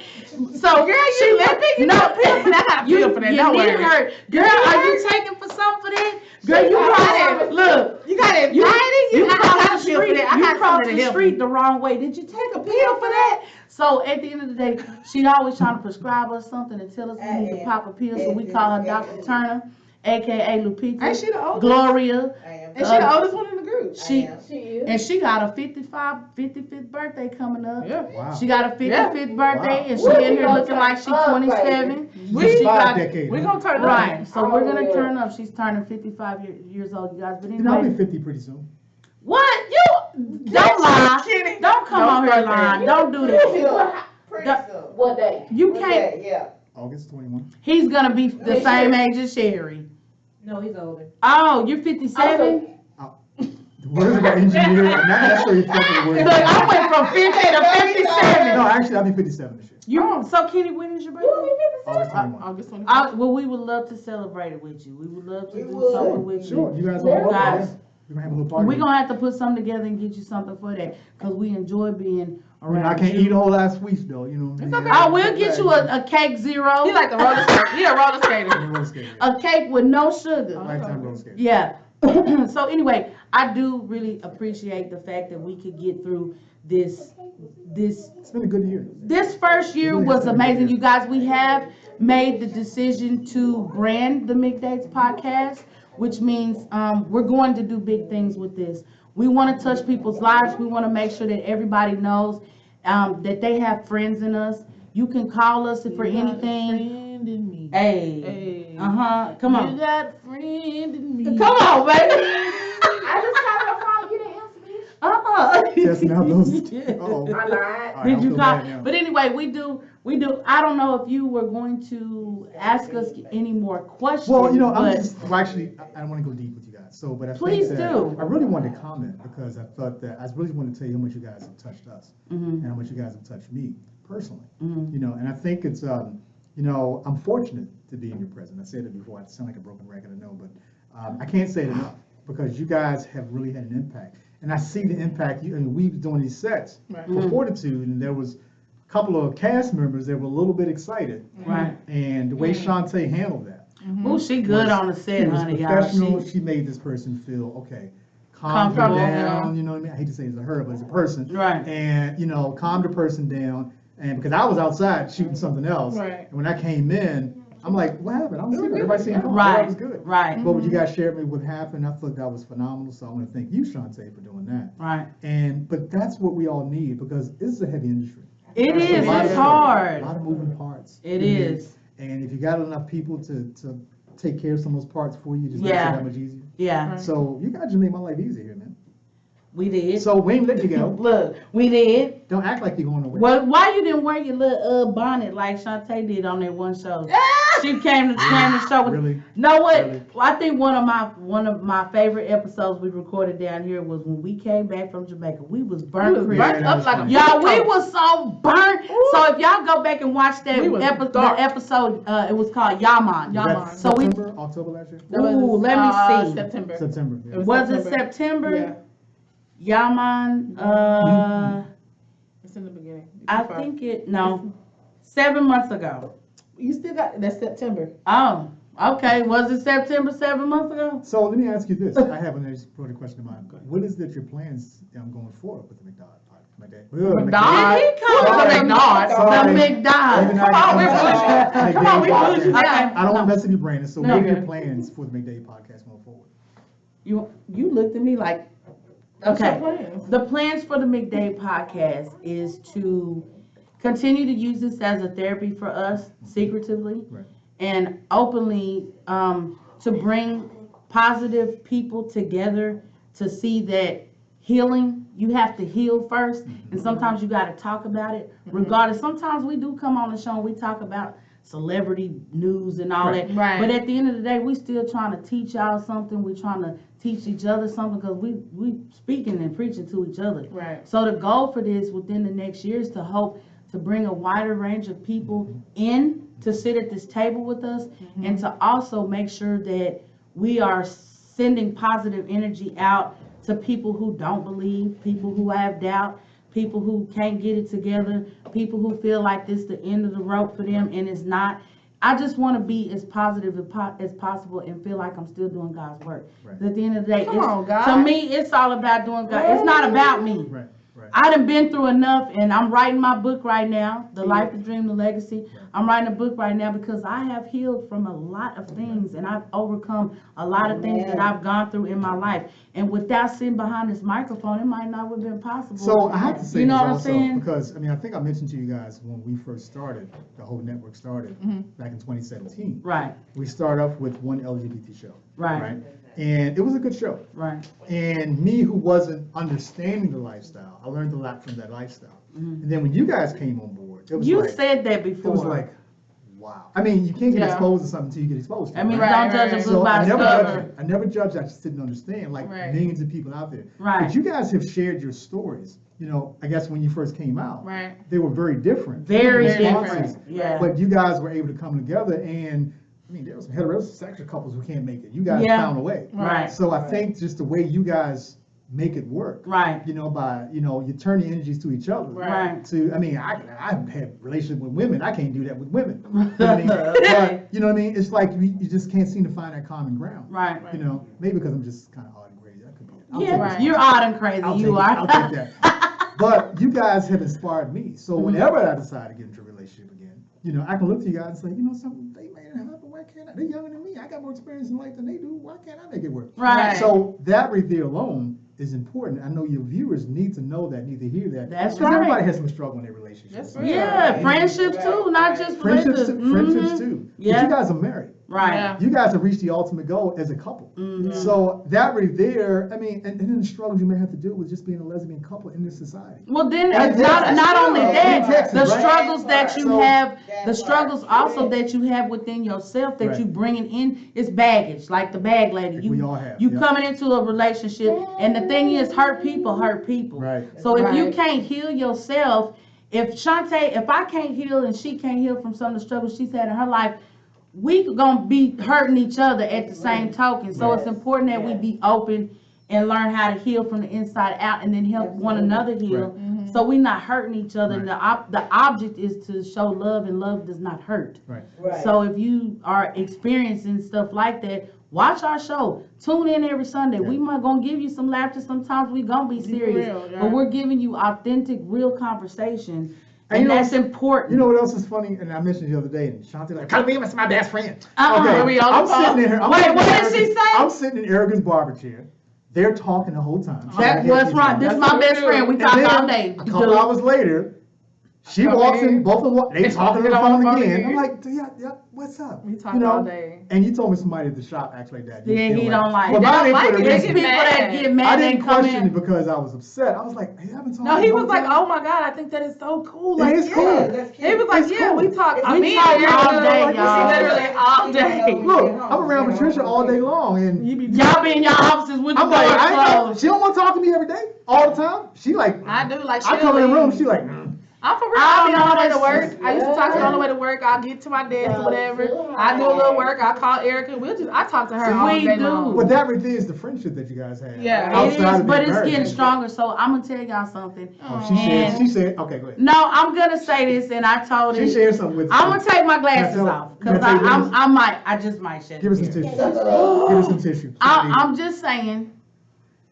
[SPEAKER 2] So
[SPEAKER 3] Girl, you let me get a pill for that. I got a pill for that.
[SPEAKER 2] You
[SPEAKER 3] Don't
[SPEAKER 2] need
[SPEAKER 3] worry.
[SPEAKER 2] her. Girl, are you taking for something for that? Girl, you crossed, look.
[SPEAKER 3] You got it.
[SPEAKER 2] You
[SPEAKER 3] I
[SPEAKER 2] crossed
[SPEAKER 3] got
[SPEAKER 2] the
[SPEAKER 3] a pill for
[SPEAKER 2] street.
[SPEAKER 3] that. I
[SPEAKER 2] You
[SPEAKER 3] got
[SPEAKER 2] crossed
[SPEAKER 3] something
[SPEAKER 2] the
[SPEAKER 3] to help
[SPEAKER 2] street
[SPEAKER 3] you.
[SPEAKER 2] the wrong way. Did you take a pill for that? So at the end of the day, she always trying to prescribe us something and tell us we need to pop a pill. So we call her Dr. Turner, aka Lupita,
[SPEAKER 3] Ain't she the oldest?
[SPEAKER 2] Gloria.
[SPEAKER 3] And she the oldest one in the group.
[SPEAKER 2] She
[SPEAKER 4] is.
[SPEAKER 2] and she got a 55th birthday coming up.
[SPEAKER 3] Yeah.
[SPEAKER 1] Wow.
[SPEAKER 2] She got a 55th birthday, and she
[SPEAKER 4] What
[SPEAKER 2] in
[SPEAKER 4] you
[SPEAKER 2] here
[SPEAKER 4] gonna
[SPEAKER 2] looking like she's
[SPEAKER 4] turn up,
[SPEAKER 2] 27.
[SPEAKER 1] She's
[SPEAKER 2] She
[SPEAKER 1] 5
[SPEAKER 2] got
[SPEAKER 1] decades.
[SPEAKER 3] We're
[SPEAKER 1] huh?
[SPEAKER 3] gonna turn
[SPEAKER 2] right. So we're gonna
[SPEAKER 4] Oh,
[SPEAKER 2] turn up. She's turning 55 years old, you guys. But
[SPEAKER 1] You know, I'll be
[SPEAKER 2] anyway,
[SPEAKER 1] 50 pretty soon.
[SPEAKER 2] what you don't lie.
[SPEAKER 3] Kidding.
[SPEAKER 2] Don't come on here lying. Don't do that.
[SPEAKER 5] Pretty
[SPEAKER 2] The-
[SPEAKER 5] soon.
[SPEAKER 4] What day?
[SPEAKER 2] You
[SPEAKER 5] What
[SPEAKER 2] can't.
[SPEAKER 5] day? Yeah.
[SPEAKER 1] August 21.
[SPEAKER 2] He's gonna be the same age as Sherry.
[SPEAKER 6] No, he's older.
[SPEAKER 2] Oh, you're 57.
[SPEAKER 1] The words of our engineer are not necessarily reflecting the words.
[SPEAKER 2] Look, I went from 50 to 57.
[SPEAKER 1] No, actually, I'll be 57 this year.
[SPEAKER 2] So Kenny, when is your birthday?
[SPEAKER 1] August 21.
[SPEAKER 3] August 25th.
[SPEAKER 2] Well, we would love to celebrate it with you. We would love to
[SPEAKER 5] We
[SPEAKER 2] do
[SPEAKER 5] would.
[SPEAKER 2] something with
[SPEAKER 1] Sure,
[SPEAKER 2] you.
[SPEAKER 1] you guys
[SPEAKER 2] You
[SPEAKER 1] are welcome.
[SPEAKER 2] guys-
[SPEAKER 1] Yeah. We're gonna have a little party.
[SPEAKER 2] We're gonna have to put something together and get you something for that, cause we enjoy being
[SPEAKER 1] I mean,
[SPEAKER 2] around
[SPEAKER 1] I can't
[SPEAKER 2] you.
[SPEAKER 1] eat a whole lot of sweets though, you know what I mean?
[SPEAKER 3] okay.
[SPEAKER 2] I will get you a cake zero,
[SPEAKER 3] He like the roller skater. He a roller skater.
[SPEAKER 1] I'm a roller skater.
[SPEAKER 2] a cake with no sugar.
[SPEAKER 1] Lifetime roller skater.
[SPEAKER 2] Yeah. So anyway, I do really appreciate the fact that we could get through this.
[SPEAKER 1] It's been a good year.
[SPEAKER 2] This first year was amazing, you guys. We have made the decision to brand the McDade's podcast, which means we're going to do big things with this. We want to touch people's lives. We want to make sure that everybody knows that they have friends in us. You can call us for anything.
[SPEAKER 3] Friend in me.
[SPEAKER 2] Hey.
[SPEAKER 3] Hey.
[SPEAKER 2] Come
[SPEAKER 3] You
[SPEAKER 2] on.
[SPEAKER 3] got friend in me.
[SPEAKER 2] Come on, baby.
[SPEAKER 4] I just called your phone. You didn't answer me.
[SPEAKER 1] Testing out those. Uh-oh.
[SPEAKER 4] I lied.
[SPEAKER 1] All right,
[SPEAKER 2] Did
[SPEAKER 1] I
[SPEAKER 2] you
[SPEAKER 1] feel
[SPEAKER 2] call?
[SPEAKER 1] bad now.
[SPEAKER 2] But anyway, we do. I don't know if you were going to ask us any more questions.
[SPEAKER 1] Well, you know,
[SPEAKER 2] but
[SPEAKER 1] actually, I don't want to go deep with you guys. So, but I
[SPEAKER 2] Please
[SPEAKER 1] think that
[SPEAKER 2] do.
[SPEAKER 1] I really wanted to comment because I thought that I really wanted to tell you how much you guys have touched us
[SPEAKER 2] Mhm.
[SPEAKER 1] and how much you guys have touched me personally.
[SPEAKER 2] Mhm.
[SPEAKER 1] You know, and I think it's, you know, I'm fortunate to be in your presence. I said it before. I sound like a broken record, I know, but I can't say it enough because you guys have really had an impact, and I see the impact. We was doing these sets
[SPEAKER 3] Right.
[SPEAKER 1] for Fortitude, and there was a couple of cast members that were a little bit excited,
[SPEAKER 2] Right.
[SPEAKER 1] and the way Shantae handled that.
[SPEAKER 2] Oh, she good on the
[SPEAKER 1] She
[SPEAKER 2] set,
[SPEAKER 1] was
[SPEAKER 2] honey, y'all.
[SPEAKER 1] professional. She made this person feel okay. Calm her
[SPEAKER 2] Comfortable,
[SPEAKER 1] down. You know what I mean? I hate to say it's a her, but it's a person.
[SPEAKER 2] Right.
[SPEAKER 1] And you know, calm the person down. And because I was outside shooting something else,
[SPEAKER 3] Right.
[SPEAKER 1] and when I came in, I'm like, what happened? I was good. Everybody seemed calm.
[SPEAKER 2] Right.
[SPEAKER 1] That was good.
[SPEAKER 2] Right.
[SPEAKER 1] But what you guys shared with me what happened, I thought that was phenomenal. So I want to thank you, Shantae, for doing that.
[SPEAKER 2] Right.
[SPEAKER 1] But that's what we all need because this is a heavy industry.
[SPEAKER 2] It
[SPEAKER 1] There's a
[SPEAKER 2] is.
[SPEAKER 1] lot
[SPEAKER 2] It's
[SPEAKER 1] of-
[SPEAKER 2] hard.
[SPEAKER 1] A lot of moving parts.
[SPEAKER 2] It
[SPEAKER 1] You know what I mean?
[SPEAKER 2] is.
[SPEAKER 1] And if you got enough people to take care of some of those parts for you, just makes it
[SPEAKER 2] Yeah.
[SPEAKER 1] that much easier.
[SPEAKER 2] Yeah,
[SPEAKER 3] Right.
[SPEAKER 1] So you guys just made my life easier here, man.
[SPEAKER 2] we did.
[SPEAKER 1] So we ain't let you go.
[SPEAKER 2] Look, we did.
[SPEAKER 1] Don't act like you're going away.
[SPEAKER 2] Well, why you didn't wear your little bonnet like Shantae did on that one show? She came to show with.
[SPEAKER 1] Really?
[SPEAKER 2] Know what?
[SPEAKER 1] Really?
[SPEAKER 2] Well, I think one of my favorite episodes we recorded down here was when we came back from Jamaica. We was burnt
[SPEAKER 3] We was
[SPEAKER 2] crisp.
[SPEAKER 3] burnt
[SPEAKER 1] that
[SPEAKER 3] up
[SPEAKER 1] was
[SPEAKER 3] like
[SPEAKER 1] funny.
[SPEAKER 3] a
[SPEAKER 2] Y'all, we was so burnt.
[SPEAKER 3] Ooh.
[SPEAKER 2] So if y'all go back and watch that
[SPEAKER 3] We was
[SPEAKER 2] the
[SPEAKER 3] dark.
[SPEAKER 2] episode, it was called Yaman.
[SPEAKER 1] Was
[SPEAKER 3] Yaman.
[SPEAKER 1] that
[SPEAKER 2] So we-
[SPEAKER 1] September, October last year?
[SPEAKER 3] That was,
[SPEAKER 2] Ooh, let me see.
[SPEAKER 3] September.
[SPEAKER 1] September. Yeah.
[SPEAKER 3] It
[SPEAKER 2] Was it September?
[SPEAKER 3] Yeah,
[SPEAKER 2] Yaman.
[SPEAKER 3] it's in the beginning.
[SPEAKER 2] I think 7 months ago.
[SPEAKER 3] You still got that's September.
[SPEAKER 2] Oh, okay. Was it September 7 months ago?
[SPEAKER 1] So let me ask you this. I have another question in mind. What is that your plans going forward with the McDade?
[SPEAKER 3] McDade?
[SPEAKER 2] Did he call
[SPEAKER 3] What
[SPEAKER 2] it
[SPEAKER 3] the McDade?
[SPEAKER 2] The
[SPEAKER 1] Even
[SPEAKER 2] McDade.
[SPEAKER 1] I-
[SPEAKER 3] on, we're bougie. Come on, we're bougie.
[SPEAKER 2] Okay.
[SPEAKER 1] I don't want to mess up your brain. So
[SPEAKER 2] No,
[SPEAKER 1] what are your
[SPEAKER 2] good.
[SPEAKER 1] plans for the McDade podcast going forward?
[SPEAKER 2] You looked at me like,
[SPEAKER 3] What's your
[SPEAKER 2] okay.
[SPEAKER 3] plans?
[SPEAKER 2] The plans for the McDade podcast is to continue to use this as a therapy for us secretively
[SPEAKER 1] Right.
[SPEAKER 2] and openly to bring positive people together to see that healing, you have to heal first, and sometimes you got to talk about it regardless. Sometimes we do come on the show and we talk about celebrity news and all
[SPEAKER 1] Right.
[SPEAKER 2] that,
[SPEAKER 3] Right.
[SPEAKER 2] but at the end of the day, we still trying to teach y'all something. We're trying to teach each other something because we speaking and preaching to each other.
[SPEAKER 3] Right.
[SPEAKER 2] So the goal for this within the next year is to hope to bring a wider range of people in to sit at this table with us, and to also make sure that we are sending positive energy out to people who don't believe, people who have doubt, people who can't get it together, people who feel like this the end of the rope for them and it's not. I just want to be as positive as possible and feel like I'm still doing God's work.
[SPEAKER 1] Right.
[SPEAKER 2] At the end of the day,
[SPEAKER 3] Come on, God.
[SPEAKER 2] to me, it's all about doing God. It's not about me.
[SPEAKER 1] Right. Right.
[SPEAKER 2] I done been through enough, and I'm writing my book right now, The Life, the Dream, the Legacy. I'm writing a book right now because I have healed from a lot of things, and I've overcome a lot of things that I've gone through in my life. And without sitting behind this microphone, it might not have been possible.
[SPEAKER 1] So I have to say
[SPEAKER 2] you know
[SPEAKER 1] this
[SPEAKER 2] what I'm
[SPEAKER 1] also,
[SPEAKER 2] saying?
[SPEAKER 1] because, I mean, I think I mentioned to you guys when we first started, the whole network started back in 2017.
[SPEAKER 2] Right,
[SPEAKER 1] We started off with one LGBT show.
[SPEAKER 2] right,
[SPEAKER 1] And it was a good show.
[SPEAKER 2] right.
[SPEAKER 1] And me, who wasn't understanding the lifestyle, I learned a lot from that lifestyle. And then when you guys came on board, it was
[SPEAKER 2] You
[SPEAKER 1] like,
[SPEAKER 2] said that
[SPEAKER 1] it
[SPEAKER 2] before.
[SPEAKER 1] was like, wow. I mean, you can't get
[SPEAKER 3] Yeah.
[SPEAKER 1] exposed to something until you get exposed to it.
[SPEAKER 2] I mean,
[SPEAKER 1] right?
[SPEAKER 2] don't judge a book
[SPEAKER 1] So
[SPEAKER 2] by
[SPEAKER 1] I
[SPEAKER 2] its
[SPEAKER 1] never
[SPEAKER 2] cover.
[SPEAKER 1] judged it. I never judged. I just didn't understand, like
[SPEAKER 3] Right.
[SPEAKER 1] millions of people out there.
[SPEAKER 2] Right.
[SPEAKER 1] But you guys have shared your stories. You know, I guess when you first came out,
[SPEAKER 3] Right.
[SPEAKER 1] they were very different.
[SPEAKER 2] Very
[SPEAKER 1] Responses.
[SPEAKER 2] different. Yeah.
[SPEAKER 1] But you guys were able to come together, and I mean, there was some heterosexual couples who can't make it. You guys
[SPEAKER 2] Yeah.
[SPEAKER 1] found a way.
[SPEAKER 2] Right.
[SPEAKER 1] So I think just the way you guys make it work,
[SPEAKER 2] Right.
[SPEAKER 1] you know, by, you know, you turn the energies to each other.
[SPEAKER 2] Right.
[SPEAKER 1] To, I mean, I've had relationships with women. I can't do that with women. You know what I mean? But, you know what I mean? It's like you just can't seem to find that common ground.
[SPEAKER 2] Right.
[SPEAKER 1] You know, maybe because I'm just kind of odd and crazy. That could be it. I'll take
[SPEAKER 2] Yeah,
[SPEAKER 1] it.
[SPEAKER 2] you're odd and crazy.
[SPEAKER 1] I'll
[SPEAKER 2] You
[SPEAKER 1] take
[SPEAKER 2] are.
[SPEAKER 1] it. I'll take that. But you guys have inspired me. So whenever I decide to get into a relationship again, you know, I can look to you guys and say, you know, something they made it happen. Why can't I? They're younger than me. I got more experience in life than they do. Why can't I make it work?
[SPEAKER 2] Right.
[SPEAKER 1] So that right there alone is important. I know your viewers need to know that, need to hear that.
[SPEAKER 2] That's
[SPEAKER 1] 'Cause
[SPEAKER 2] right.
[SPEAKER 1] Everybody has some struggle in their relationships.
[SPEAKER 3] That's right.
[SPEAKER 2] Yeah, friendships too, not just
[SPEAKER 1] Friendships,
[SPEAKER 2] relationships.
[SPEAKER 1] friendships too. But
[SPEAKER 2] Yeah.
[SPEAKER 1] you guys are married.
[SPEAKER 2] Right.
[SPEAKER 3] Yeah.
[SPEAKER 1] You guys have reached the ultimate goal as a couple. So that right there, I mean, and then the struggles you may have to deal with just being a lesbian couple in this society.
[SPEAKER 2] Well, then
[SPEAKER 1] And
[SPEAKER 2] not
[SPEAKER 1] Texas.
[SPEAKER 2] only
[SPEAKER 1] In
[SPEAKER 2] that,
[SPEAKER 1] Texas,
[SPEAKER 2] the
[SPEAKER 1] right?
[SPEAKER 2] struggles that you
[SPEAKER 1] So-
[SPEAKER 2] have,
[SPEAKER 5] That
[SPEAKER 2] the
[SPEAKER 5] part.
[SPEAKER 2] struggles also that you have within yourself that
[SPEAKER 1] Right.
[SPEAKER 2] you bringing in is baggage, like the bag lady.
[SPEAKER 1] Like we all have,
[SPEAKER 2] You
[SPEAKER 1] yeah.
[SPEAKER 2] coming into a relationship, and the thing is, hurt people hurt people.
[SPEAKER 1] Right.
[SPEAKER 2] So if you
[SPEAKER 3] Right.
[SPEAKER 2] can't heal yourself, if I can't heal and she can't heal from some of the struggles she's had in her life, we gonna be hurting each other at the same token. So it's important that we be open and learn how to heal from the inside out, and then help one another heal.
[SPEAKER 1] Right.
[SPEAKER 2] So we're not hurting each other.
[SPEAKER 1] Right.
[SPEAKER 2] The object is to show love, and love does not hurt.
[SPEAKER 1] Right.
[SPEAKER 2] So if you are experiencing stuff like that, watch our show. Tune in every Sunday.
[SPEAKER 1] Yeah.
[SPEAKER 2] We might gonna give you some laughter. Sometimes we gonna be serious,
[SPEAKER 3] real, yeah.
[SPEAKER 2] but we're giving you authentic, real conversation,
[SPEAKER 1] And
[SPEAKER 2] and
[SPEAKER 1] you know
[SPEAKER 2] that's important.
[SPEAKER 1] You know what else is funny? And I mentioned the other day, and Shanti like, come be my best friend.
[SPEAKER 2] Uh-uh.
[SPEAKER 3] Are we on
[SPEAKER 1] I'm
[SPEAKER 3] the phone?
[SPEAKER 1] sitting in here. I'm
[SPEAKER 2] Wait,
[SPEAKER 1] sitting
[SPEAKER 2] what
[SPEAKER 1] in
[SPEAKER 2] did she
[SPEAKER 1] Erica's-
[SPEAKER 2] say?
[SPEAKER 1] I'm sitting in Erica's barber chair. They're talking the whole time.
[SPEAKER 2] That was right. This is
[SPEAKER 3] That's
[SPEAKER 2] my
[SPEAKER 3] what
[SPEAKER 2] best
[SPEAKER 3] we do.
[SPEAKER 2] friend. We
[SPEAKER 1] And
[SPEAKER 2] talk
[SPEAKER 1] then,
[SPEAKER 2] all day.
[SPEAKER 1] A couple hours later, She walks in, both of them, they talking on the
[SPEAKER 3] Get
[SPEAKER 1] phone
[SPEAKER 3] on the phone
[SPEAKER 1] again.
[SPEAKER 3] again.
[SPEAKER 1] I'm like, yeah, what's up?
[SPEAKER 3] We talk
[SPEAKER 1] You know?
[SPEAKER 3] all day.
[SPEAKER 1] And you told me somebody at the shop acts like that.
[SPEAKER 2] Yeah, he don't like
[SPEAKER 1] But
[SPEAKER 2] it.
[SPEAKER 1] mine
[SPEAKER 3] They don't
[SPEAKER 1] ain't for the
[SPEAKER 3] like it.
[SPEAKER 2] There's
[SPEAKER 3] They
[SPEAKER 1] reason.
[SPEAKER 3] get
[SPEAKER 2] people that
[SPEAKER 3] mad.
[SPEAKER 2] get mad
[SPEAKER 1] I
[SPEAKER 2] and
[SPEAKER 1] didn't
[SPEAKER 2] come
[SPEAKER 1] question
[SPEAKER 2] in.
[SPEAKER 1] it because I was upset. I was like, hey, I haven't talked
[SPEAKER 3] No,
[SPEAKER 1] to
[SPEAKER 3] he
[SPEAKER 1] you
[SPEAKER 3] was
[SPEAKER 1] all
[SPEAKER 3] like,
[SPEAKER 1] time.
[SPEAKER 3] oh my God, I think that is so cool.
[SPEAKER 1] It
[SPEAKER 3] Like,
[SPEAKER 1] is
[SPEAKER 3] yeah.
[SPEAKER 1] cool.
[SPEAKER 5] That's cute.
[SPEAKER 3] He was like,
[SPEAKER 1] It's
[SPEAKER 3] yeah,
[SPEAKER 1] cool.
[SPEAKER 3] we talk.
[SPEAKER 2] We
[SPEAKER 3] me
[SPEAKER 2] talk
[SPEAKER 3] and Erica,
[SPEAKER 2] all day,
[SPEAKER 3] like,
[SPEAKER 2] y'all.
[SPEAKER 3] literally all day.
[SPEAKER 1] Look, I'm around Patricia all day long, and
[SPEAKER 3] You be
[SPEAKER 2] Y'all be in your offices with the
[SPEAKER 1] I'm like,
[SPEAKER 2] doors
[SPEAKER 1] I ain't know,
[SPEAKER 2] closed.
[SPEAKER 1] she don't want to talk to me every day, all the time. She like,
[SPEAKER 3] I do, like,
[SPEAKER 1] I
[SPEAKER 3] she'll
[SPEAKER 1] come in the room,
[SPEAKER 3] leave.
[SPEAKER 1] she like,
[SPEAKER 3] I'm for real.
[SPEAKER 2] I
[SPEAKER 3] I'll be
[SPEAKER 2] don't
[SPEAKER 3] on the
[SPEAKER 2] know,
[SPEAKER 3] way to
[SPEAKER 2] that's
[SPEAKER 3] work. I used to talk to her on the
[SPEAKER 4] Yeah.
[SPEAKER 3] way to work. I'll get to my desk or
[SPEAKER 4] No,
[SPEAKER 3] whatever.
[SPEAKER 4] too
[SPEAKER 3] I do a little
[SPEAKER 4] high.
[SPEAKER 3] work. I call Erica. I talk to her
[SPEAKER 1] See,
[SPEAKER 3] all
[SPEAKER 2] we
[SPEAKER 3] day
[SPEAKER 2] do.
[SPEAKER 3] long.
[SPEAKER 1] But that right there is the friendship that you guys have.
[SPEAKER 3] Yeah.
[SPEAKER 2] It
[SPEAKER 1] Outside
[SPEAKER 2] is,
[SPEAKER 1] of
[SPEAKER 2] but
[SPEAKER 1] being
[SPEAKER 2] it's
[SPEAKER 1] married.
[SPEAKER 2] getting stronger. So I'm gonna tell y'all something.
[SPEAKER 1] Oh,
[SPEAKER 2] And-
[SPEAKER 1] she said, okay, go ahead.
[SPEAKER 2] No, I'm gonna say this, and I told
[SPEAKER 1] She
[SPEAKER 2] it.
[SPEAKER 1] shared something with us.
[SPEAKER 2] I'm gonna take my glasses
[SPEAKER 1] Can I tell-
[SPEAKER 2] off
[SPEAKER 1] can I
[SPEAKER 2] because
[SPEAKER 1] tell you this?
[SPEAKER 2] I just might shed.
[SPEAKER 1] Give us
[SPEAKER 2] a
[SPEAKER 1] some
[SPEAKER 2] tear.
[SPEAKER 1] tissue. Give us some tissue.
[SPEAKER 2] I'm just saying.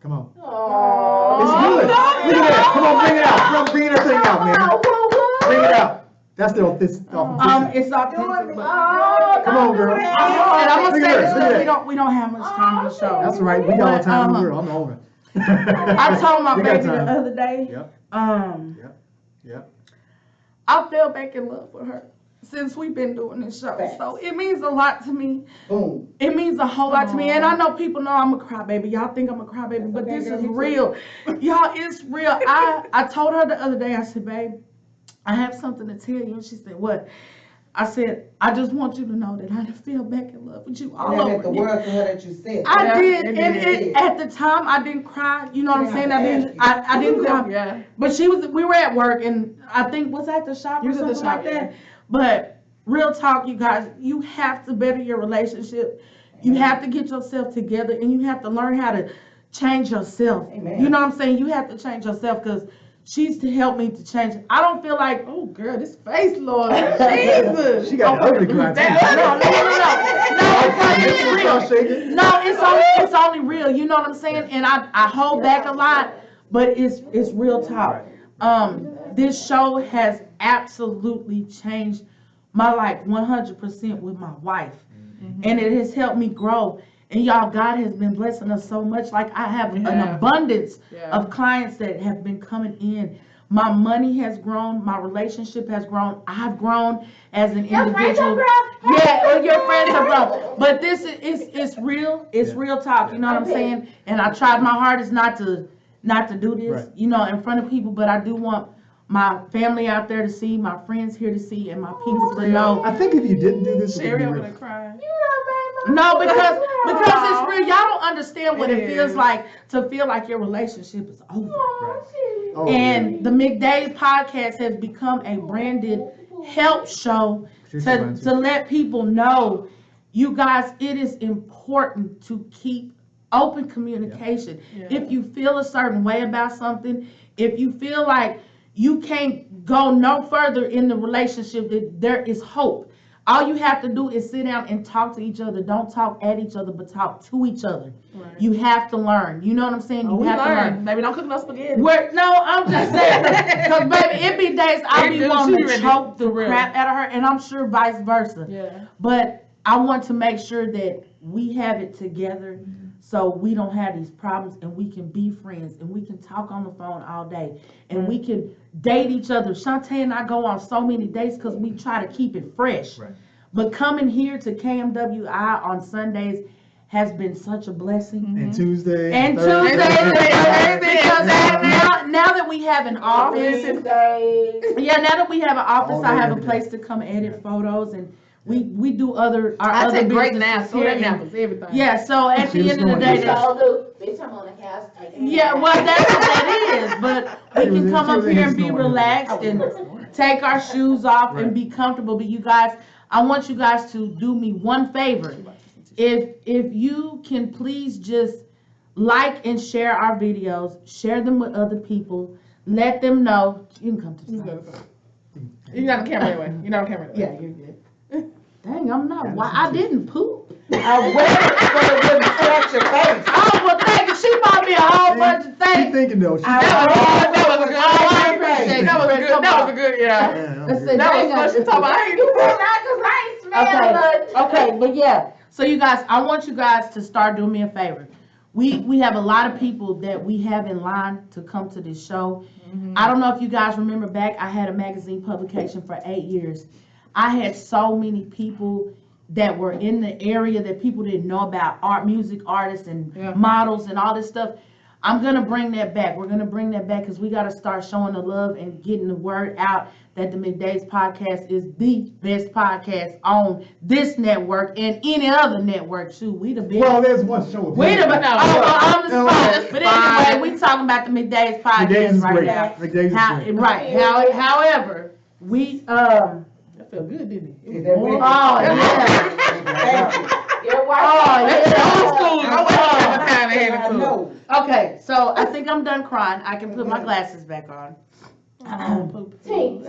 [SPEAKER 1] Come on.
[SPEAKER 4] Aww.
[SPEAKER 1] It's good. Look at that. Come on, bring it out. Come on, bring that thing out, man. Bring it out. That's the authenticity.
[SPEAKER 2] It's authentic. But,
[SPEAKER 1] Come on, girl.
[SPEAKER 2] and I'm gonna
[SPEAKER 1] Look
[SPEAKER 2] say
[SPEAKER 1] at
[SPEAKER 2] this
[SPEAKER 1] that, look at
[SPEAKER 2] because
[SPEAKER 1] that.
[SPEAKER 2] we don't have much time on the show.
[SPEAKER 1] That's right. We got all the time in the
[SPEAKER 2] But,
[SPEAKER 1] world. I'm over.
[SPEAKER 2] I told my
[SPEAKER 1] We got
[SPEAKER 2] baby the
[SPEAKER 1] time.
[SPEAKER 2] other day.
[SPEAKER 1] Yep. Yep.
[SPEAKER 2] I fell back in love with her since we've been doing this show. So it means a lot to me.
[SPEAKER 5] Boom.
[SPEAKER 2] It means a whole lot to me. And I know people know I'm a crybaby. Y'all think I'm a crybaby, but
[SPEAKER 5] okay,
[SPEAKER 2] this
[SPEAKER 5] girl,
[SPEAKER 2] is
[SPEAKER 5] me too.
[SPEAKER 2] real. Y'all, it's real. I told her the other day, I said, babe, I have something to tell you. And she said, what? I said, I just want you to know that I fell back in love with you all
[SPEAKER 5] And that meant
[SPEAKER 2] over
[SPEAKER 5] the
[SPEAKER 2] again.
[SPEAKER 5] world to her that you said.
[SPEAKER 2] I
[SPEAKER 3] Yeah,
[SPEAKER 2] did,
[SPEAKER 3] it
[SPEAKER 2] and
[SPEAKER 3] did.
[SPEAKER 2] at the time I didn't cry. You know what I'm
[SPEAKER 5] Yeah,
[SPEAKER 2] saying?
[SPEAKER 5] I
[SPEAKER 2] I didn't.
[SPEAKER 5] asked you.
[SPEAKER 2] I didn't cry.
[SPEAKER 3] Yeah.
[SPEAKER 2] But we were at work, and I think was at the shop
[SPEAKER 3] You
[SPEAKER 2] or
[SPEAKER 3] was at the
[SPEAKER 2] something like
[SPEAKER 3] shop, yeah.
[SPEAKER 2] that. But real talk, you guys, you have to better your relationship. You have to get yourself together, and you have to learn how to change yourself.
[SPEAKER 5] Amen.
[SPEAKER 2] You know what I'm saying? You have to change yourself because she's to help me to change. I don't feel like.
[SPEAKER 3] Oh, girl, this face, Lord. Jesus.
[SPEAKER 1] She got the ugly cry too.
[SPEAKER 2] No, it's real. No, it's only real. You know what I'm saying? And I hold back a lot, but it's real talk. This show has absolutely changed my life 100% with my wife, and it has helped me grow. And y'all, God has been blessing us so much. Like I have an abundance of clients that have been coming in. My money has grown. My relationship has grown. I've grown as an individual. Yeah, or your friends have grown. But this it's real. It's real talk. You know what I'm saying? And I tried my hardest not to do this,
[SPEAKER 1] Right.
[SPEAKER 2] you know, in front of people. But I do want my family out there to see, my friends here to see, and my people to know.
[SPEAKER 1] I think if you didn't do this, it would
[SPEAKER 3] Sherry
[SPEAKER 1] be
[SPEAKER 3] over
[SPEAKER 1] real.
[SPEAKER 3] there crying.
[SPEAKER 2] No, because it's real. Y'all don't understand what
[SPEAKER 3] It
[SPEAKER 2] it feels
[SPEAKER 3] is.
[SPEAKER 2] like to feel like your relationship is over.
[SPEAKER 1] Oh,
[SPEAKER 2] And the McDade podcast has become a branded help show to let people know, you guys, it is important to keep open communication.
[SPEAKER 3] Yeah.
[SPEAKER 2] If you feel a certain way about something, if you feel like you can't go no further in the relationship, that there is hope. All you have to do is sit down and talk to each other. Don't talk at each other, but talk to each other.
[SPEAKER 3] Right.
[SPEAKER 2] You have to learn. You know what I'm saying? You
[SPEAKER 3] We
[SPEAKER 2] have to
[SPEAKER 3] learn.
[SPEAKER 2] learn.
[SPEAKER 3] Baby, don't cook no spaghetti.
[SPEAKER 2] No, I'm just saying, because baby, it be days I
[SPEAKER 3] It
[SPEAKER 2] be
[SPEAKER 3] do,
[SPEAKER 2] wanting
[SPEAKER 3] she
[SPEAKER 2] to
[SPEAKER 3] ready,
[SPEAKER 2] choke the
[SPEAKER 3] for real.
[SPEAKER 2] crap out of her, and I'm sure vice versa.
[SPEAKER 3] Yeah.
[SPEAKER 2] But I want to make sure that we have it together, so we don't have these problems, and we can be friends, and we can talk on the phone all day, and we can date each other. Shantae and I go on so many dates because we try to keep it fresh.
[SPEAKER 1] Right.
[SPEAKER 2] But coming here to KMWI on Sundays has been such a blessing.
[SPEAKER 1] And Tuesday.
[SPEAKER 2] And
[SPEAKER 1] Thursday,
[SPEAKER 2] Tuesday,
[SPEAKER 1] Friday,
[SPEAKER 2] because
[SPEAKER 1] Saturday.
[SPEAKER 2] now that we have an office, yeah, now that we have an office,
[SPEAKER 1] All
[SPEAKER 2] I
[SPEAKER 1] day,
[SPEAKER 2] have a
[SPEAKER 1] every day.
[SPEAKER 2] place to come edit photos, and we do our
[SPEAKER 3] I
[SPEAKER 2] other
[SPEAKER 3] take great
[SPEAKER 2] businesses
[SPEAKER 3] naps. So
[SPEAKER 2] here,
[SPEAKER 3] that
[SPEAKER 2] and-
[SPEAKER 3] naps, everything.
[SPEAKER 2] Yeah, so at
[SPEAKER 1] She
[SPEAKER 2] the
[SPEAKER 1] was
[SPEAKER 2] end of the
[SPEAKER 1] going
[SPEAKER 2] day,
[SPEAKER 1] to
[SPEAKER 2] that's,
[SPEAKER 4] Bitch, I'm on the couch taking a
[SPEAKER 2] yeah,
[SPEAKER 4] nap.
[SPEAKER 2] well, that's what that is. But we
[SPEAKER 1] She was
[SPEAKER 2] can
[SPEAKER 1] in-
[SPEAKER 2] come
[SPEAKER 1] she
[SPEAKER 2] up
[SPEAKER 1] was in
[SPEAKER 2] here
[SPEAKER 1] here
[SPEAKER 2] and be
[SPEAKER 1] snoring.
[SPEAKER 2] relaxed and take our shoes off
[SPEAKER 1] Right.
[SPEAKER 2] and be comfortable. But you guys, I want you guys to do me one favor. If you can please just like and share our videos, share them with other people, let them know. You can come to the side.
[SPEAKER 3] You're not on camera anyway. You're not on camera anyway.
[SPEAKER 2] Yeah, you're good. Dang, I'm not. Why I didn't poop?
[SPEAKER 5] I waited for it wouldn't scratch your face.
[SPEAKER 2] Oh well, thank you. She bought me a whole bunch of
[SPEAKER 1] She
[SPEAKER 2] things.
[SPEAKER 1] thinking though. She
[SPEAKER 3] That was a good.
[SPEAKER 2] Oh, I appreciate it.
[SPEAKER 3] That was a good. That was a good. Yeah.
[SPEAKER 1] Yeah,
[SPEAKER 2] Let's
[SPEAKER 1] okay.
[SPEAKER 2] see.
[SPEAKER 3] That was
[SPEAKER 2] Dang,
[SPEAKER 3] what she talking about. I ain't
[SPEAKER 4] You put it out 'cause I ain't smell nothing.
[SPEAKER 2] Okay, but yeah. So you guys, I want you guys to start doing me a favor. We have a lot of people that we have in line to come to this show. I don't know if you guys remember back, I had a magazine publication for 8 years. I had so many people that were in the area that people didn't know about, art, music artists and models and all this stuff. I'm going to bring that back. We're going to bring that back because we got to start showing the love and getting the word out that the McDade's podcast is the best podcast on this network and any other network too. We the best.
[SPEAKER 1] Well, there's one show.
[SPEAKER 2] Wait a minute. On the spot. But anyway, we talking about the McDade's podcast
[SPEAKER 1] McDade's
[SPEAKER 2] right
[SPEAKER 1] great.
[SPEAKER 2] now.
[SPEAKER 1] McDade's is great.
[SPEAKER 2] Right. However, we
[SPEAKER 3] That felt good, didn't it?
[SPEAKER 5] Is that
[SPEAKER 2] oh
[SPEAKER 5] weird?
[SPEAKER 2] yeah.
[SPEAKER 4] Your wife.
[SPEAKER 2] Oh,
[SPEAKER 3] That's old school.
[SPEAKER 5] I know.
[SPEAKER 2] Okay, so I think I'm done crying. I can put my glasses back on.
[SPEAKER 4] Tink, tink.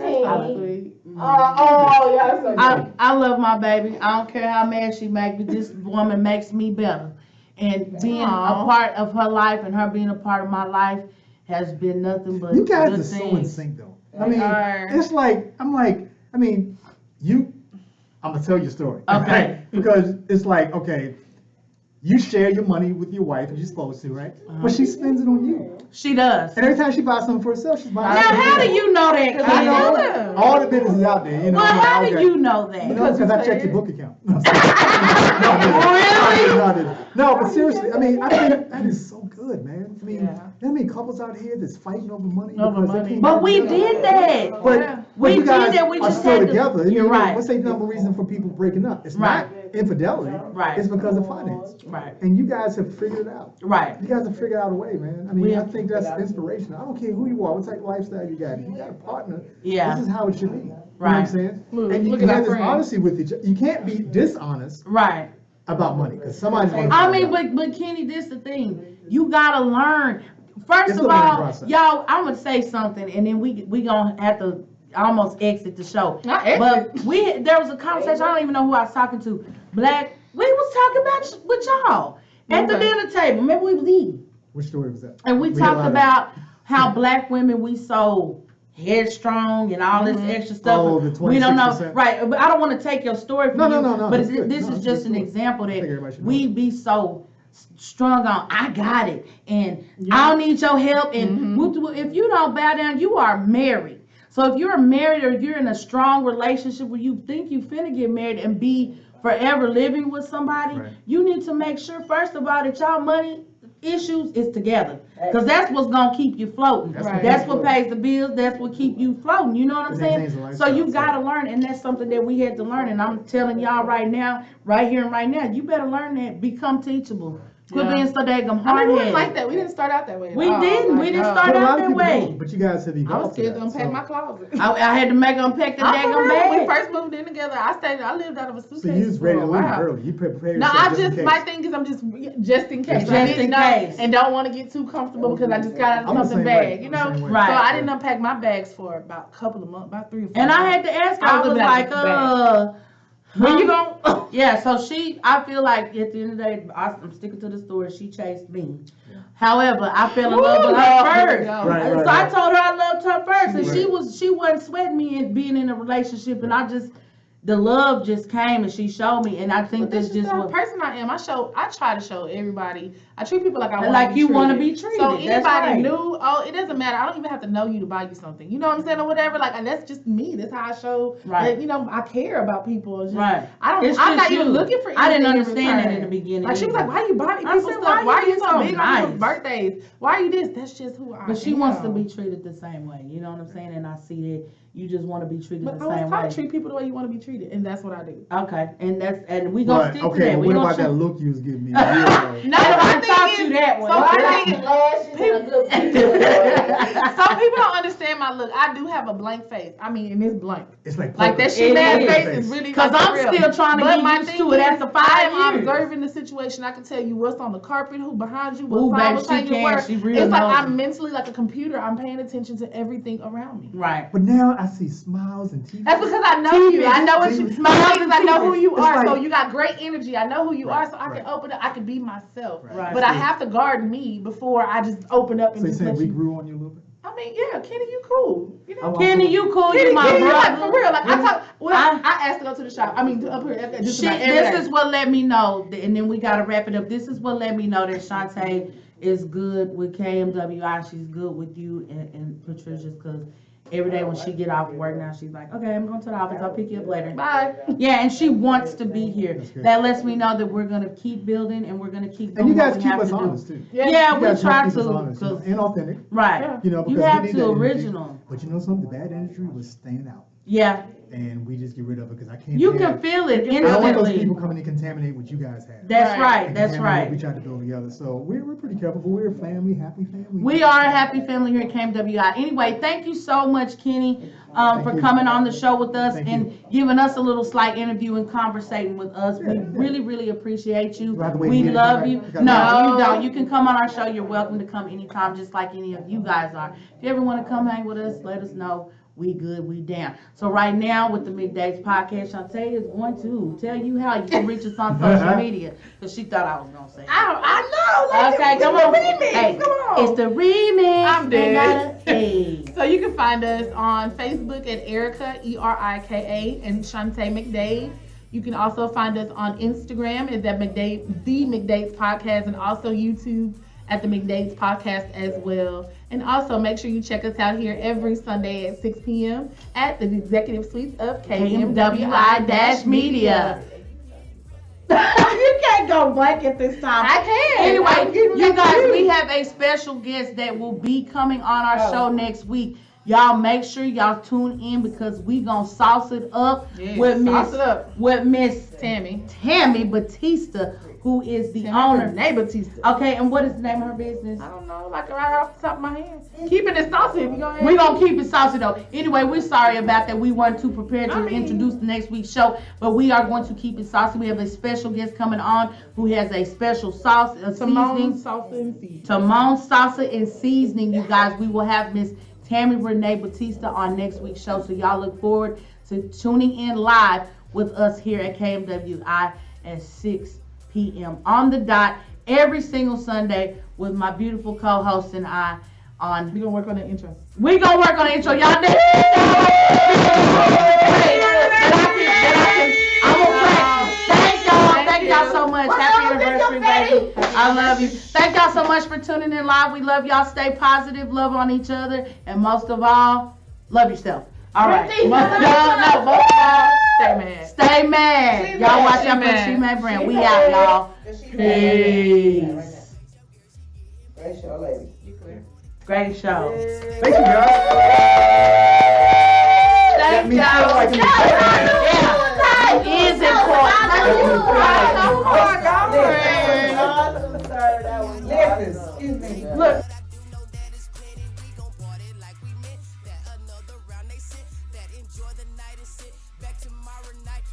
[SPEAKER 3] Sweet.
[SPEAKER 4] Oh, y'all so good.
[SPEAKER 2] I love my baby. I don't care how mad she makes me. This woman makes me better. And being a part of her life and her being a part of my life has been nothing but
[SPEAKER 1] You guys
[SPEAKER 2] good
[SPEAKER 1] are so in
[SPEAKER 2] things.
[SPEAKER 1] sync though. I mean,
[SPEAKER 3] are.
[SPEAKER 1] it's like, I'm going to tell you a story.
[SPEAKER 2] Okay.
[SPEAKER 1] Because it's like, okay, you share your money with your wife, and you're supposed to, right? But she spends it on you.
[SPEAKER 2] She does.
[SPEAKER 1] And every time she buys something for herself, she's buying
[SPEAKER 2] Now,
[SPEAKER 1] something
[SPEAKER 2] how
[SPEAKER 1] for
[SPEAKER 2] do
[SPEAKER 1] you.
[SPEAKER 2] you know that,
[SPEAKER 1] I know.
[SPEAKER 2] Ken?
[SPEAKER 1] All the business is out there, you know.
[SPEAKER 2] Well, how do
[SPEAKER 1] Okay.
[SPEAKER 2] you know that?
[SPEAKER 1] Because I checked your book account.
[SPEAKER 2] Really?
[SPEAKER 1] No, but seriously, I mean, I think that is so good, man. I mean,
[SPEAKER 3] Yeah.
[SPEAKER 1] you know how many couples out here that's fighting over money?
[SPEAKER 3] Over
[SPEAKER 1] because they
[SPEAKER 3] money.
[SPEAKER 1] can't
[SPEAKER 2] But
[SPEAKER 1] get
[SPEAKER 2] we
[SPEAKER 1] together?
[SPEAKER 2] did that.
[SPEAKER 1] But
[SPEAKER 2] We
[SPEAKER 1] you
[SPEAKER 2] did
[SPEAKER 1] guys
[SPEAKER 2] that, we
[SPEAKER 1] are
[SPEAKER 2] just
[SPEAKER 1] still
[SPEAKER 2] had to-
[SPEAKER 1] together. And
[SPEAKER 2] you're
[SPEAKER 1] you know,
[SPEAKER 2] right.
[SPEAKER 1] What's the number reason for people breaking up? It's
[SPEAKER 2] Right.
[SPEAKER 1] not infidelity.
[SPEAKER 2] Right.
[SPEAKER 1] It's because of finance.
[SPEAKER 2] Right.
[SPEAKER 1] And you guys have figured it out.
[SPEAKER 2] Right.
[SPEAKER 1] You guys have figured out a way, man. I
[SPEAKER 2] We
[SPEAKER 1] mean, I
[SPEAKER 2] have-
[SPEAKER 1] think that's inspirational. I don't care who you are, what type of lifestyle you got. If you got a partner,
[SPEAKER 2] Yeah.
[SPEAKER 1] this is how it should be. You know what
[SPEAKER 2] Right.
[SPEAKER 1] I'm saying?
[SPEAKER 3] Look-
[SPEAKER 1] And you
[SPEAKER 3] look
[SPEAKER 1] can
[SPEAKER 3] at our
[SPEAKER 1] have this
[SPEAKER 3] friends.
[SPEAKER 1] honesty with each other. You can't be dishonest
[SPEAKER 2] Right.
[SPEAKER 1] about money because somebody's going to
[SPEAKER 2] I mean, but Kenny, this the thing. You gotta learn. First
[SPEAKER 1] It's
[SPEAKER 2] of
[SPEAKER 1] a learning
[SPEAKER 2] all,
[SPEAKER 1] process.
[SPEAKER 2] y'all, I'm gonna say something, and then we gonna have to almost exit the show.
[SPEAKER 3] Not exit.
[SPEAKER 2] But there was a conversation. I don't even know who I was talking to. Black. We was talking about with y'all at the
[SPEAKER 3] Okay.
[SPEAKER 2] dinner table. Remember we was eating,
[SPEAKER 1] Which story was that?
[SPEAKER 2] and we
[SPEAKER 1] had a lot
[SPEAKER 2] talked
[SPEAKER 1] of-
[SPEAKER 2] about how black women we so headstrong and all this extra stuff.
[SPEAKER 1] Oh, the
[SPEAKER 2] we don't know,
[SPEAKER 1] 26%.
[SPEAKER 2] right? But I don't want to take your story from
[SPEAKER 1] No,
[SPEAKER 2] you.
[SPEAKER 1] no, no, no,
[SPEAKER 2] But
[SPEAKER 1] that's good.
[SPEAKER 2] this
[SPEAKER 1] No,
[SPEAKER 2] is
[SPEAKER 1] it's
[SPEAKER 2] just
[SPEAKER 1] good
[SPEAKER 2] an
[SPEAKER 1] story.
[SPEAKER 2] example
[SPEAKER 1] I think
[SPEAKER 2] that
[SPEAKER 1] everybody should know
[SPEAKER 2] we
[SPEAKER 1] that.
[SPEAKER 2] be so strung on. I got it, and I don't need your help. And if you don't bow down, you are married. So if you're married or you're in a strong relationship where you think you finna get married and be forever living with somebody,
[SPEAKER 1] Right.
[SPEAKER 2] you need to make sure first of all that y'all money issues is together, because that's what's gonna keep you floating.
[SPEAKER 1] That's
[SPEAKER 3] what
[SPEAKER 2] That's
[SPEAKER 1] keeps
[SPEAKER 2] what
[SPEAKER 1] you
[SPEAKER 2] pays the bills. That's what keep you floating. You know what I'm
[SPEAKER 1] It
[SPEAKER 2] saying?
[SPEAKER 1] maintains the
[SPEAKER 2] So
[SPEAKER 1] lifestyle,
[SPEAKER 2] you
[SPEAKER 1] so-
[SPEAKER 2] gotta learn, and that's something that we had to learn. And I'm telling y'all right now, right here and right now, you better learn that. Become teachable. Quit
[SPEAKER 3] Yeah.
[SPEAKER 2] being so daggum
[SPEAKER 3] I mean, we
[SPEAKER 2] hard
[SPEAKER 3] didn't like that. We didn't start out that way. at
[SPEAKER 2] We
[SPEAKER 3] all.
[SPEAKER 2] didn't. We
[SPEAKER 3] Like,
[SPEAKER 2] didn't
[SPEAKER 3] no.
[SPEAKER 2] start
[SPEAKER 1] But a
[SPEAKER 2] out
[SPEAKER 1] lot of
[SPEAKER 2] that
[SPEAKER 1] people
[SPEAKER 2] way.
[SPEAKER 1] don't, but you guys have
[SPEAKER 3] I was
[SPEAKER 1] evolved.
[SPEAKER 3] scared to
[SPEAKER 1] that,
[SPEAKER 3] unpack
[SPEAKER 1] so-
[SPEAKER 3] my closet.
[SPEAKER 2] I had to make them unpack the
[SPEAKER 3] I'm for
[SPEAKER 2] daggum
[SPEAKER 3] real. When we
[SPEAKER 2] bag.
[SPEAKER 3] first moved in together, I lived out of a suitcase.
[SPEAKER 1] So you was
[SPEAKER 3] for
[SPEAKER 1] ready
[SPEAKER 3] a
[SPEAKER 1] to leave
[SPEAKER 3] while.
[SPEAKER 1] early. You prepared
[SPEAKER 3] No,
[SPEAKER 1] yourself
[SPEAKER 3] I just,
[SPEAKER 1] in
[SPEAKER 3] my
[SPEAKER 1] case.
[SPEAKER 3] thing is I'm just in case.
[SPEAKER 1] Just
[SPEAKER 3] I didn't
[SPEAKER 2] in
[SPEAKER 3] know
[SPEAKER 2] case.
[SPEAKER 3] and don't want to get too comfortable because I just got out
[SPEAKER 1] I'm
[SPEAKER 3] of
[SPEAKER 1] the
[SPEAKER 3] something
[SPEAKER 1] same way.
[SPEAKER 3] bag, you
[SPEAKER 1] I'm the
[SPEAKER 3] know?
[SPEAKER 1] same way.
[SPEAKER 2] Right.
[SPEAKER 3] So I didn't unpack my bags for about a couple of months, about 3 or 4
[SPEAKER 2] And I
[SPEAKER 3] months.
[SPEAKER 2] had to ask her,
[SPEAKER 3] I
[SPEAKER 2] I
[SPEAKER 3] was
[SPEAKER 2] was
[SPEAKER 3] living
[SPEAKER 2] like,
[SPEAKER 3] out of
[SPEAKER 2] when you going yeah, so I feel like at the end of the day, I'm sticking to the story, she chased me.
[SPEAKER 1] Yeah.
[SPEAKER 2] However, I fell in
[SPEAKER 3] Ooh,
[SPEAKER 2] love with
[SPEAKER 3] Lord,
[SPEAKER 2] her
[SPEAKER 3] here we
[SPEAKER 2] first.
[SPEAKER 3] go.
[SPEAKER 1] Right,
[SPEAKER 2] So
[SPEAKER 1] right,
[SPEAKER 2] I
[SPEAKER 1] right.
[SPEAKER 2] told her I loved her first, and
[SPEAKER 1] Right.
[SPEAKER 2] she wasn't sweating me in being in a relationship, and the love just came and she showed me, and I think
[SPEAKER 3] But
[SPEAKER 2] that's
[SPEAKER 3] this is
[SPEAKER 2] just
[SPEAKER 3] the
[SPEAKER 2] what.
[SPEAKER 3] person I am. I try to show everybody. I treat people like I want
[SPEAKER 2] Like
[SPEAKER 3] to be
[SPEAKER 2] you
[SPEAKER 3] treated.
[SPEAKER 2] wanna be treated,
[SPEAKER 3] So
[SPEAKER 2] that's
[SPEAKER 3] anybody
[SPEAKER 2] right.
[SPEAKER 3] new, it doesn't matter. I don't even have to know you to buy you something. You know what I'm saying or whatever. Like, and that's just me. That's how I show
[SPEAKER 2] Right.
[SPEAKER 3] that, I care about people. It's just,
[SPEAKER 2] Right.
[SPEAKER 3] I'm
[SPEAKER 2] It's
[SPEAKER 3] not
[SPEAKER 2] just
[SPEAKER 3] even
[SPEAKER 2] you.
[SPEAKER 3] looking for anything.
[SPEAKER 2] I didn't
[SPEAKER 3] in
[SPEAKER 2] understand that
[SPEAKER 3] return.
[SPEAKER 2] in the beginning
[SPEAKER 3] Like she was
[SPEAKER 2] either.
[SPEAKER 3] like, "Why you buy me
[SPEAKER 2] I
[SPEAKER 3] people
[SPEAKER 2] said,
[SPEAKER 3] stuff?
[SPEAKER 2] why you
[SPEAKER 3] you so
[SPEAKER 2] so
[SPEAKER 3] big on people's
[SPEAKER 2] nice?
[SPEAKER 3] birthdays? Why you this?" That's just who I am.
[SPEAKER 2] But she wants to be treated the same way. You know what I'm saying? And I see that you just want to be treated
[SPEAKER 3] But
[SPEAKER 2] the
[SPEAKER 3] I was
[SPEAKER 2] same
[SPEAKER 3] taught
[SPEAKER 2] way.
[SPEAKER 3] to treat people the way you want to be treated, and that's what I do.
[SPEAKER 2] Okay, and we gonna
[SPEAKER 1] But,
[SPEAKER 2] stick to
[SPEAKER 1] okay,
[SPEAKER 2] that.
[SPEAKER 1] but
[SPEAKER 2] We
[SPEAKER 1] what
[SPEAKER 2] gonna
[SPEAKER 1] about that
[SPEAKER 2] show-
[SPEAKER 1] look you was giving me?
[SPEAKER 3] No,
[SPEAKER 2] I
[SPEAKER 3] my thing
[SPEAKER 2] taught
[SPEAKER 3] is-
[SPEAKER 2] you that one.
[SPEAKER 3] so my
[SPEAKER 4] Lashes
[SPEAKER 3] thing-
[SPEAKER 4] and a good
[SPEAKER 3] Some people don't understand my look. I do have a blank face. I mean, and it's blank.
[SPEAKER 1] It's like
[SPEAKER 3] Like that
[SPEAKER 2] It
[SPEAKER 3] shit mad
[SPEAKER 2] is.
[SPEAKER 3] face is really
[SPEAKER 2] Cause
[SPEAKER 3] like
[SPEAKER 2] I'm
[SPEAKER 3] real.
[SPEAKER 2] still trying to
[SPEAKER 3] But
[SPEAKER 2] get
[SPEAKER 3] my
[SPEAKER 2] used
[SPEAKER 3] thing
[SPEAKER 2] to it
[SPEAKER 3] is,
[SPEAKER 2] after 5
[SPEAKER 3] I am
[SPEAKER 2] years.
[SPEAKER 3] observing the situation. I can tell you what's on the carpet, who behind you,
[SPEAKER 2] Ooh,
[SPEAKER 3] what
[SPEAKER 2] baby,
[SPEAKER 3] flowers
[SPEAKER 2] she
[SPEAKER 3] hanging
[SPEAKER 2] can.
[SPEAKER 3] where.
[SPEAKER 2] She real
[SPEAKER 3] It's like
[SPEAKER 2] nosy.
[SPEAKER 3] I'm mentally like a computer. I'm paying attention to everything around me.
[SPEAKER 2] Right.
[SPEAKER 1] But now I see smiles and teeth.
[SPEAKER 3] That's because I know
[SPEAKER 2] Teeth
[SPEAKER 3] you. I know what you.
[SPEAKER 1] teeth.
[SPEAKER 3] My thing is, I know who you
[SPEAKER 1] It's
[SPEAKER 3] are. So
[SPEAKER 1] like-
[SPEAKER 3] you got great energy. I know who you
[SPEAKER 1] Right,
[SPEAKER 3] are. So I can
[SPEAKER 1] right.
[SPEAKER 3] open up. I can be myself.
[SPEAKER 1] Right.
[SPEAKER 3] But I have to guard me before I just open up and
[SPEAKER 1] So you
[SPEAKER 3] just
[SPEAKER 1] saying
[SPEAKER 3] let
[SPEAKER 1] we
[SPEAKER 3] you.
[SPEAKER 1] grew on you a little bit?
[SPEAKER 3] I mean, yeah, Kenny, you cool. You know,
[SPEAKER 2] Kenny, you cool,
[SPEAKER 3] Kenny,
[SPEAKER 2] you my
[SPEAKER 3] Kenny,
[SPEAKER 2] brother.
[SPEAKER 3] like, for real. Like, I asked to go to the shop. I mean, up here.
[SPEAKER 2] This is what let me know, and then we gotta wrap it up. This is what let me know that Shantae is good with KMWI. She's good with you and Patricia's, because every day when she get off work now, she's like, okay, I'm going to the office. I'll pick you up later.
[SPEAKER 3] Bye.
[SPEAKER 2] Yeah, and she wants to be here.
[SPEAKER 1] That's good.
[SPEAKER 2] That lets me know that we're gonna keep building and we're gonna keep
[SPEAKER 1] And
[SPEAKER 2] doing
[SPEAKER 1] you guys
[SPEAKER 2] what we
[SPEAKER 1] keep
[SPEAKER 2] have
[SPEAKER 1] us
[SPEAKER 2] to do.
[SPEAKER 1] honest too.
[SPEAKER 2] Yeah,
[SPEAKER 1] You
[SPEAKER 2] we
[SPEAKER 1] guys
[SPEAKER 2] try
[SPEAKER 1] keep us
[SPEAKER 2] to,
[SPEAKER 1] honest, you know,
[SPEAKER 2] 'cause-
[SPEAKER 1] and authentic.
[SPEAKER 2] right.
[SPEAKER 1] You know,
[SPEAKER 2] You
[SPEAKER 1] because
[SPEAKER 2] have
[SPEAKER 1] we need
[SPEAKER 2] to
[SPEAKER 1] that energy.
[SPEAKER 2] original.
[SPEAKER 1] But you know something? The bad industry was staying out,
[SPEAKER 2] Yeah,
[SPEAKER 1] and we just get rid of it because I can't.
[SPEAKER 2] you
[SPEAKER 1] have-
[SPEAKER 2] can feel it
[SPEAKER 1] I don't want those
[SPEAKER 2] instantly.
[SPEAKER 1] people coming to contaminate what you guys have.
[SPEAKER 2] That's right.
[SPEAKER 1] And
[SPEAKER 2] That's
[SPEAKER 1] contaminate
[SPEAKER 2] right.
[SPEAKER 1] What we tried to build together. So we're pretty careful. But we're a family, happy family.
[SPEAKER 2] We are a happy family here at KMWI. Anyway, thank you so much, Kenny, for
[SPEAKER 1] you.
[SPEAKER 2] coming on the show with us
[SPEAKER 1] Thank
[SPEAKER 2] and
[SPEAKER 1] you.
[SPEAKER 2] giving us a little slight interview and conversating with us. We
[SPEAKER 1] Yeah.
[SPEAKER 2] really, really appreciate you.
[SPEAKER 1] Do I have to wait
[SPEAKER 2] We
[SPEAKER 1] a minute to
[SPEAKER 2] love
[SPEAKER 1] come
[SPEAKER 2] you.
[SPEAKER 1] back?
[SPEAKER 2] No,
[SPEAKER 3] No.
[SPEAKER 2] you don't. You can come on our show. You're welcome to come anytime, just like any of you guys are. If you ever want to come hang with us, let us know. We good, we down. So right now with the McDade's podcast, Shantae is going to tell you how you can reach us on social media, because she thought I was going to say it.
[SPEAKER 3] I know.
[SPEAKER 2] Okay, come on.
[SPEAKER 3] Remix.
[SPEAKER 2] Hey,
[SPEAKER 3] Come on.
[SPEAKER 2] it's the remix.
[SPEAKER 3] I'm dead.
[SPEAKER 2] Hey.
[SPEAKER 3] So you can find us on Facebook at Erica, Erika, and Shantae McDade. You can also find us on Instagram at The McDade's Podcast, and also YouTube at The McDade's Podcast as well. And also make sure you check us out here every Sunday at 6 p.m. at the Executive Suites of KMWI-Media.
[SPEAKER 5] You can't go blank at this time.
[SPEAKER 3] I can.
[SPEAKER 2] Anyway,
[SPEAKER 3] I'm giving
[SPEAKER 2] you
[SPEAKER 3] it to
[SPEAKER 2] guys,
[SPEAKER 3] you.
[SPEAKER 2] we have a special guest that will be coming on our show next week. Y'all make sure y'all tune in, because we gonna sauce it up
[SPEAKER 3] Yes,
[SPEAKER 2] with
[SPEAKER 3] sauce it up.
[SPEAKER 2] Miss
[SPEAKER 3] Tammy
[SPEAKER 2] Batista, who is the
[SPEAKER 3] Tammy
[SPEAKER 2] owner.
[SPEAKER 3] Renee Batista.
[SPEAKER 2] Okay, and what is the name of her business?
[SPEAKER 3] I don't know, like right off the top of my head. Keeping it saucy. You go ahead.
[SPEAKER 2] We're gonna keep it saucy though. Anyway, we're sorry about that. We weren't too prepared to
[SPEAKER 3] I mean-
[SPEAKER 2] introduce the next week's show, but we are going to keep it saucy. We have a special guest coming on who has a special sauce, a
[SPEAKER 3] Simone
[SPEAKER 2] seasoning.
[SPEAKER 3] salsa and seasoning.
[SPEAKER 2] Timon salsa and seasoning, you guys. We will have Miss Tammy Renee Batista on next week's show, so y'all look forward to tuning in live with us here at KMWI at 6 p.m. on the dot every single Sunday with my beautiful co-host and I on.
[SPEAKER 3] We're gonna work on the intro.
[SPEAKER 2] We gonna work on the intro, y'all. Thank y'all so much. Happy anniversary, baby. I love you. Thank y'all so much for tuning in live. We love y'all. Stay positive, love on each other, and most of all, love yourself. All right. Most of all,
[SPEAKER 3] Stay mad.
[SPEAKER 2] stay mad. Y'all watch out for She Mad Brand. We out, y'all. Peace.
[SPEAKER 5] Great show, lady.
[SPEAKER 2] Great show.
[SPEAKER 1] Thank you, guys.
[SPEAKER 2] Thank
[SPEAKER 1] me feel like I'm
[SPEAKER 2] Yeah. It is important.
[SPEAKER 5] Listen, excuse me.
[SPEAKER 3] Look.
[SPEAKER 6] That another round they sit, that enjoy the night and sit back tomorrow night.